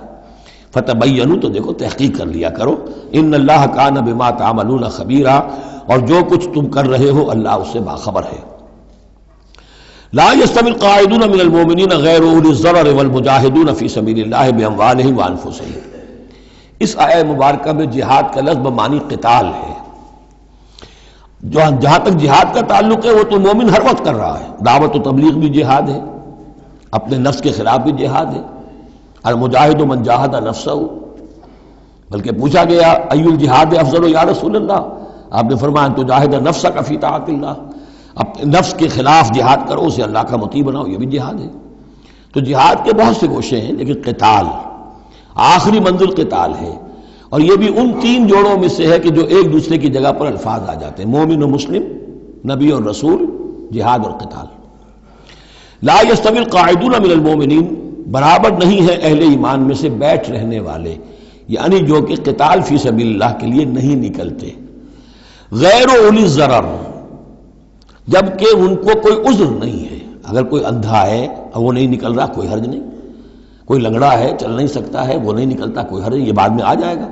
فتبینوا، تو دیکھو تحقیق کر لیا کرو، ان اللہ کان بما تعملون خبیرا، اور جو کچھ تم کر رہے ہو اللہ اس سے باخبر ہے۔ لا يستوي القاعدون من المؤمنین غیر اولی الضرر والمجاہدون فی سبیل اللہ باموالہم وانفسہم۔ اس آیہ مبارکہ میں جہاد کا لفظ بمعنی قتال ہے، جہاں تک جہاد کا تعلق ہے وہ تو مومن ہر وقت کر رہا ہے، دعوت و تبلیغ بھی جہاد ہے، اپنے نفس کے خلاف بھی جہاد ہے، المجاہد من جاہد نفسہ، بلکہ پوچھا گیا ای الجہاد افضل یا رسول اللہ، آپ نے فرمایا ان تجاہد نفسک فی طاعت اللہ، اپنے نفس کے خلاف جہاد کرو، اسے اللہ کا مطیع بناؤ، یہ بھی جہاد ہے۔ تو جہاد کے بہت سے گوشے ہیں، لیکن قتال آخری منزل قتال ہے، اور یہ بھی ان تین جوڑوں میں سے ہے کہ جو ایک دوسرے کی جگہ پر الفاظ آ جاتے ہیں، مومن و مسلم، نبی اور رسول، جہاد اور قتال۔ لا یستوی القاعدون من المؤمنین، برابر نہیں ہے اہل ایمان میں سے بیٹھ رہنے والے، یعنی جو کہ قتال فی سبیل اللہ کے لیے نہیں نکلتے، غیر اولی الضرر، جبکہ ان کو کوئی عذر نہیں ہے۔ اگر کوئی اندھا ہے اور وہ نہیں نکل رہا کوئی حرج نہیں، کوئی لنگڑا ہے چل نہیں سکتا ہے وہ نہیں نکلتا کوئی حرج نہیں، یہ بعد میں آ جائے گا،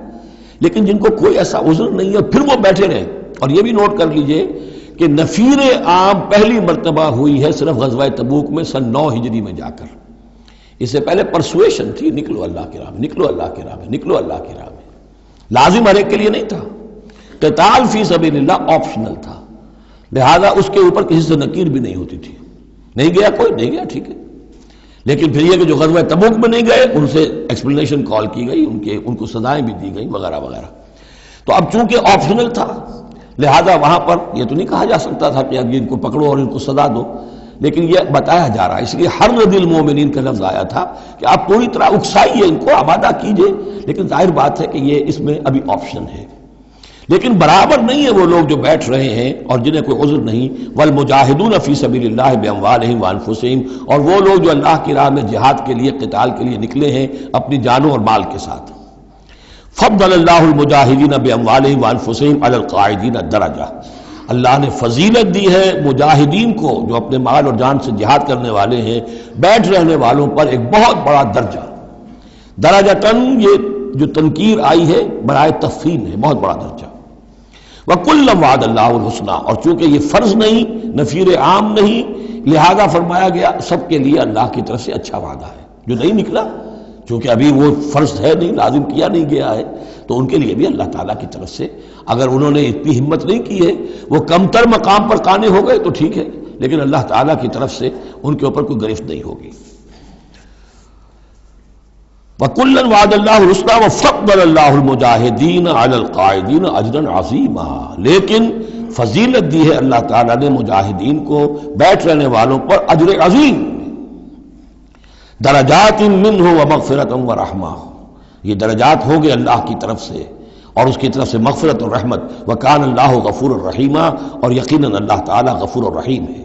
لیکن جن کو کوئی ایسا عذر نہیں ہے پھر وہ بیٹھے رہیں۔ اور یہ بھی نوٹ کر لیجئے کہ نفیر عام پہلی مرتبہ ہوئی ہے صرف غزوہ تبوک میں سن 9 ہجری میں جا کر، اس سے پہلے پرسویشن تھی، نکلو اللہ کی راہ میں، نکلو اللہ کی راہ میں، نکلو اللہ کی راہ میں، لازم ہر ایک کے لیے نہیں تھا۔ قتال فی سبیل اللہ آپشنل تھا، لہذا اس کے اوپر کسی سے نکیر بھی نہیں ہوتی تھی، نہیں گیا کوئی نہیں گیا ٹھیک ہے، لیکن پھر یہ کہ جو غزوہ تبوک میں نہیں گئے ان سے ایکسپلینیشن کال کی گئی، ان کو سزائیں بھی دی گئیں وغیرہ وغیرہ۔ تو اب چونکہ آپشنل تھا لہذا وہاں پر یہ تو نہیں کہا جا سکتا تھا کہ اب ان کو پکڑو اور ان کو سزا دو، لیکن یہ بتایا جا رہا ہے، اس لیے حرض المومنین کا لفظ آیا تھا کہ آپ پوری طرح اکسائیے ان کو، آمادہ کیجئے، لیکن ظاہر بات ہے کہ یہ اس میں ابھی آپشن ہے۔ لیکن برابر نہیں ہے وہ لوگ جو بیٹھ رہے ہیں اور جنہیں کوئی عذر نہیں، والمجاہدون فی سبیل اللہ باموالہم وانفسہم، اور وہ لوگ جو اللہ کی راہ میں جہاد کے لیے قتال کے لیے نکلے ہیں اپنی جانوں اور مال کے ساتھ۔ فضل اللہ المجاہدین باموالہم وانفسہم علی القاعدین درجہ، اللہ نے فضیلت دی ہے مجاہدین کو جو اپنے مال اور جان سے جہاد کرنے والے ہیں، بیٹھ رہنے والوں پر ایک بہت بڑا درجہ، درجتاً یہ جو تنکیر آئی ہے برائے تفخیم ہے، بہت بڑا درجہ۔ وَكُلًّا وَعَدَ اللَّهُ الْحُسْنَىٰ، اور چونکہ یہ فرض نہیں، نفیر عام نہیں، لہذا فرمایا گیا سب کے لیے اللہ کی طرف سے اچھا وعدہ ہے۔ جو نہیں نکلا چونکہ ابھی وہ فرض ہے نہیں، لازم کیا نہیں گیا ہے، تو ان کے لیے بھی اللہ تعالیٰ کی طرف سے اگر انہوں نے اتنی ہمت نہیں کی ہے، وہ کم تر مقام پر قانے ہو گئے تو ٹھیک ہے، لیکن اللہ تعالیٰ کی طرف سے ان کے اوپر کوئی گرفت نہیں ہوگی۔ وَكُلًّا وَعَدَ اللَّهُ الْحُسْنَىٰ وَفَضَّلَ اللَّهُ الْمُجَاهِدِينَ عَلَى الْقَاعِدِينَ أَجْرًا عَظِيمًا، لیکن فضیلت دی ہے اللہ تعالیٰ نے مجاہدین کو بیٹھ رہنے والوں پر اجر عظیم، درجات منہ ومغفرۃ ورحمہ، یہ درجات ہوں گے اللہ کی طرف سے اور اس کی طرف سے مغفرت اور رحمت. وکان اللہ غفور الرحیم، اور یقیناً اللہ تعالیٰ غفور الرحیم ہے.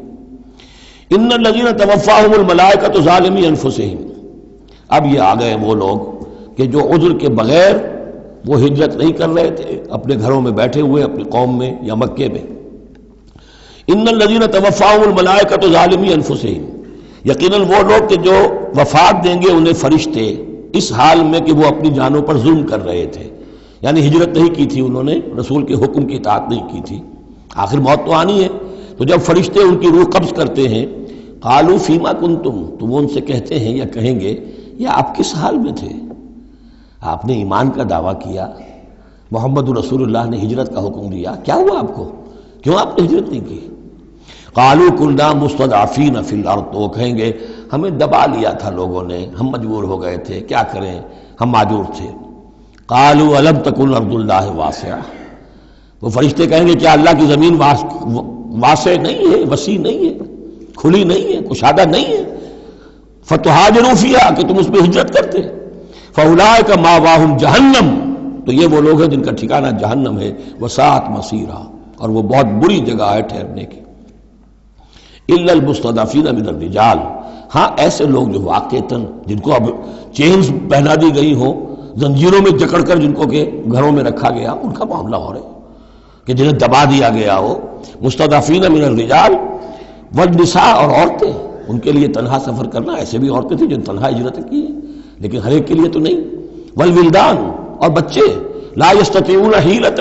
ان الذین توفاہم الملائکۃ ظالمی انفسہم. اب یہ آ گئے وہ لوگ کہ جو عذر کے بغیر وہ ہجرت نہیں کر رہے تھے، اپنے گھروں میں بیٹھے ہوئے اپنی قوم میں یا مکے میں. ان الذین توفاہم الملائکۃ ظالمی انفسہم، یقیناً وہ لوگ کہ جو وفات دیں گے انہیں فرشتے اس حال میں کہ وہ اپنی جانوں پر ظلم کر رہے تھے، یعنی ہجرت نہیں کی تھی انہوں نے، رسول کے حکم کی اطاعت نہیں کی تھی، آخر موت تو آنی ہے. تو جب فرشتے ان کی روح قبض کرتے ہیں، قالوا فیما کنتم، تو وہ ان سے کہتے ہیں یا کہیں گے یا آپ کس حال میں تھے؟ آپ نے ایمان کا دعویٰ کیا، محمد رسول اللہ نے ہجرت کا حکم دیا، کیا ہوا آپ کو؟ کیوں آپ نے ہجرت نہیں کی؟ قالوا كنا مستضعفین فی الارض، تو وہ کہیں گے ہمیں دبا لیا تھا لوگوں نے، ہم مجبور ہو گئے تھے، کیا کریں، ہم معذور تھے. قالوا الم تکن ارض اللہ واسعہ، وہ فرشتے کہیں گے کیا اللہ کی زمین واسع نہیں ہے، وسیع نہیں ہے، کھلی نہیں ہے، کشادہ نہیں ہے؟ فتہاجروا فیہا، کہ تم اس پہ ہجرت کرتے. فاولئک مأواہم جہنم، تو یہ وہ لوگ ہیں جن کا ٹھکانہ جہنم ہے. وساءت مصیرا، اور وہ بہت بری جگہ ہے ٹھہرنے کی. الا المستضعفین من الرجال، ہاں ایسے لوگ جو واقعتاً جن کو اب چینز پہنا دی گئی ہوں، زنجیروں میں جکڑ کر جن کو کہ گھروں میں رکھا گیا، ان کا معاملہ ہو رہا ہے کہ جنہیں دبا دیا گیا ہو. مستضعفین من الرجال والنساء، اور عورتیں، ان کے لیے تنہا سفر کرنا، ایسے بھی عورتیں تھیں جن تنہا ہجرت کی ہے لیکن ہر ایک کے لیے تو نہیں. والولدان، اور بچے، لا یستطیعون حیلۃ،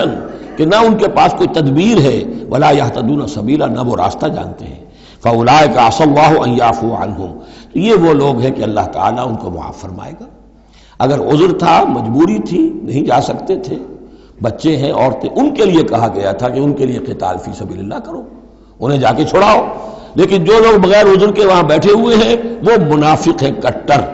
کہ نہ ان کے پاس کوئی تدبیر ہے، ولا یہتدون سبیلا، نہ وہ راستہ جانتے ہیں. فاولئک عسى الله ان يعفو عنهم، تو یہ وہ لوگ ہیں کہ اللہ تعالیٰ ان کو معاف فرمائے گا. اگر عذر تھا، مجبوری تھی، نہیں جا سکتے تھے، بچے ہیں، عورتیں، ان کے لیے کہا گیا تھا کہ ان کے لیے قتال فی سبیل اللہ کرو، انہیں جا کے چھڑاؤ. لیکن جو لوگ بغیر عذر کے وہاں بیٹھے ہوئے ہیں وہ منافق ہیں کٹر،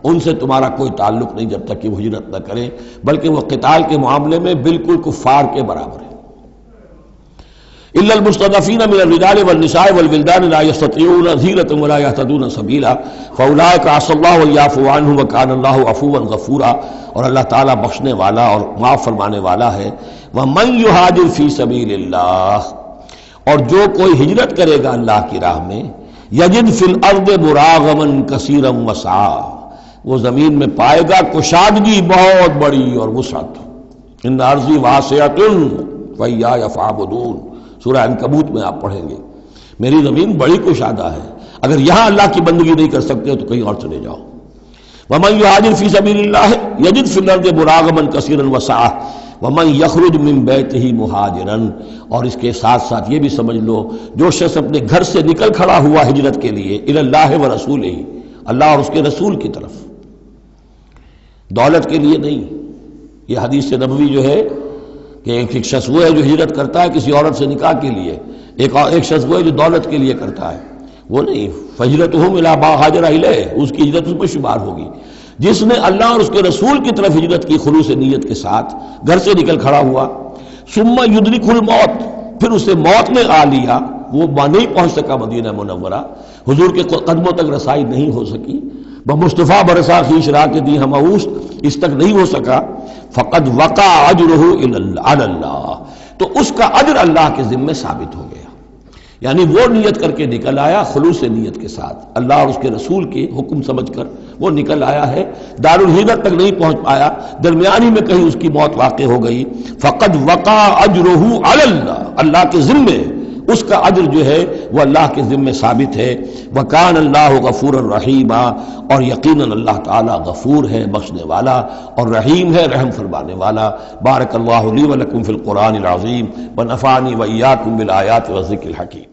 ان سے تمہارا کوئی تعلق نہیں جب تک کہ وہ ہجرت نہ کریں، بلکہ وہ قتال کے معاملے میں بالکل کفار کے برابر ہیں. الا المستضعفین من الرجال والنساء والولدان لا يستطيعون حیلۃ ولا يهتدون سبیلا فاولئک عسى الله ان يعفو عنهم وكان الله عفوا غفورا، اور اللہ تعالیٰ بخشنے والا اور معاف فرمانے والا ہے. ومن يهاجر في سبيل الله، اور جو کوئی ہجرت کرے گا اللہ کی راہ میں، یجد فی الارض مراغما کثیرا وسعا، وہ زمین میں پائے گا کشادگی بہت بڑی اور وسعت. ان ارضی واسعۃ فإیایا فاعبدون، سورہ عنکبوت میں آپ پڑھیں گے میری زمین بڑی کشادہ ہے، اگر یہاں اللہ کی بندگی نہیں کر سکتے تو کہیں اور چلے جاؤ. ومن یہاجر فی سبیل اللہ یجد فی الارض مراغما کثیرا وسعا ومن یخرج من بیتہ مہاجرا، اور اس کے ساتھ ساتھ یہ بھی سمجھ لو جو شخص اپنے گھر سے نکل کھڑا ہوا ہجرت کے لیے الی اللہ ورسولہ، اللہ اور اس کے رسول کی طرف، دولت کے لیے نہیں. یہ حدیث نبوی جو ہے کہ ایک شخص وہ ہے جو ہجرت کرتا ہے کسی عورت سے نکاح کے لیے، ایک شخص وہ ہے جو دولت کے لیے کرتا ہے، وہ نہیں. فہجرتہ الی ما ہاجر الیہ، اس کی ہجرت اس پر شمار ہوگی. جس نے اللہ اور اس کے رسول کی طرف ہجرت کی خلوص نیت کے ساتھ، گھر سے نکل کھڑا ہوا، ثم یدرکہ الموت، پھر اسے موت نے آ لیا، وہ نہیں پہنچ سکا مدینہ منورہ، حضور کے قدموں تک رسائی نہیں ہو سکی، بمصطفیٰ برسا خیش راہ کے دی ہم اوست، اس تک نہیں ہو سکا. فقد وقع اجرہ علی اللہ، تو اس کا اجر اللہ کے ذمے ثابت ہو گیا. یعنی وہ نیت کر کے نکل آیا خلوص نیت کے ساتھ، اللہ اور اس کے رسول کے حکم سمجھ کر وہ نکل آیا ہے، دارالہجرت تک نہیں پہنچ پایا، درمیانی میں کہیں اس کی موت واقع ہو گئی. فقد وقع اجرہ علی اللہ، اللہ کے ذمے اس کا اجر جو ہے وہ اللہ کے ذمے ثابت ہے. وکان اللہ غفور الرحیم، اور یقیناً اللہ تعالیٰ غفور ہے، بخشنے والا، اور رحیم ہے، رحم فرمانے والا. بارک اللہ لی ولکم فی القرآن العظیم ونفعنی وإیاکم بالآیات والذکر الحکیم.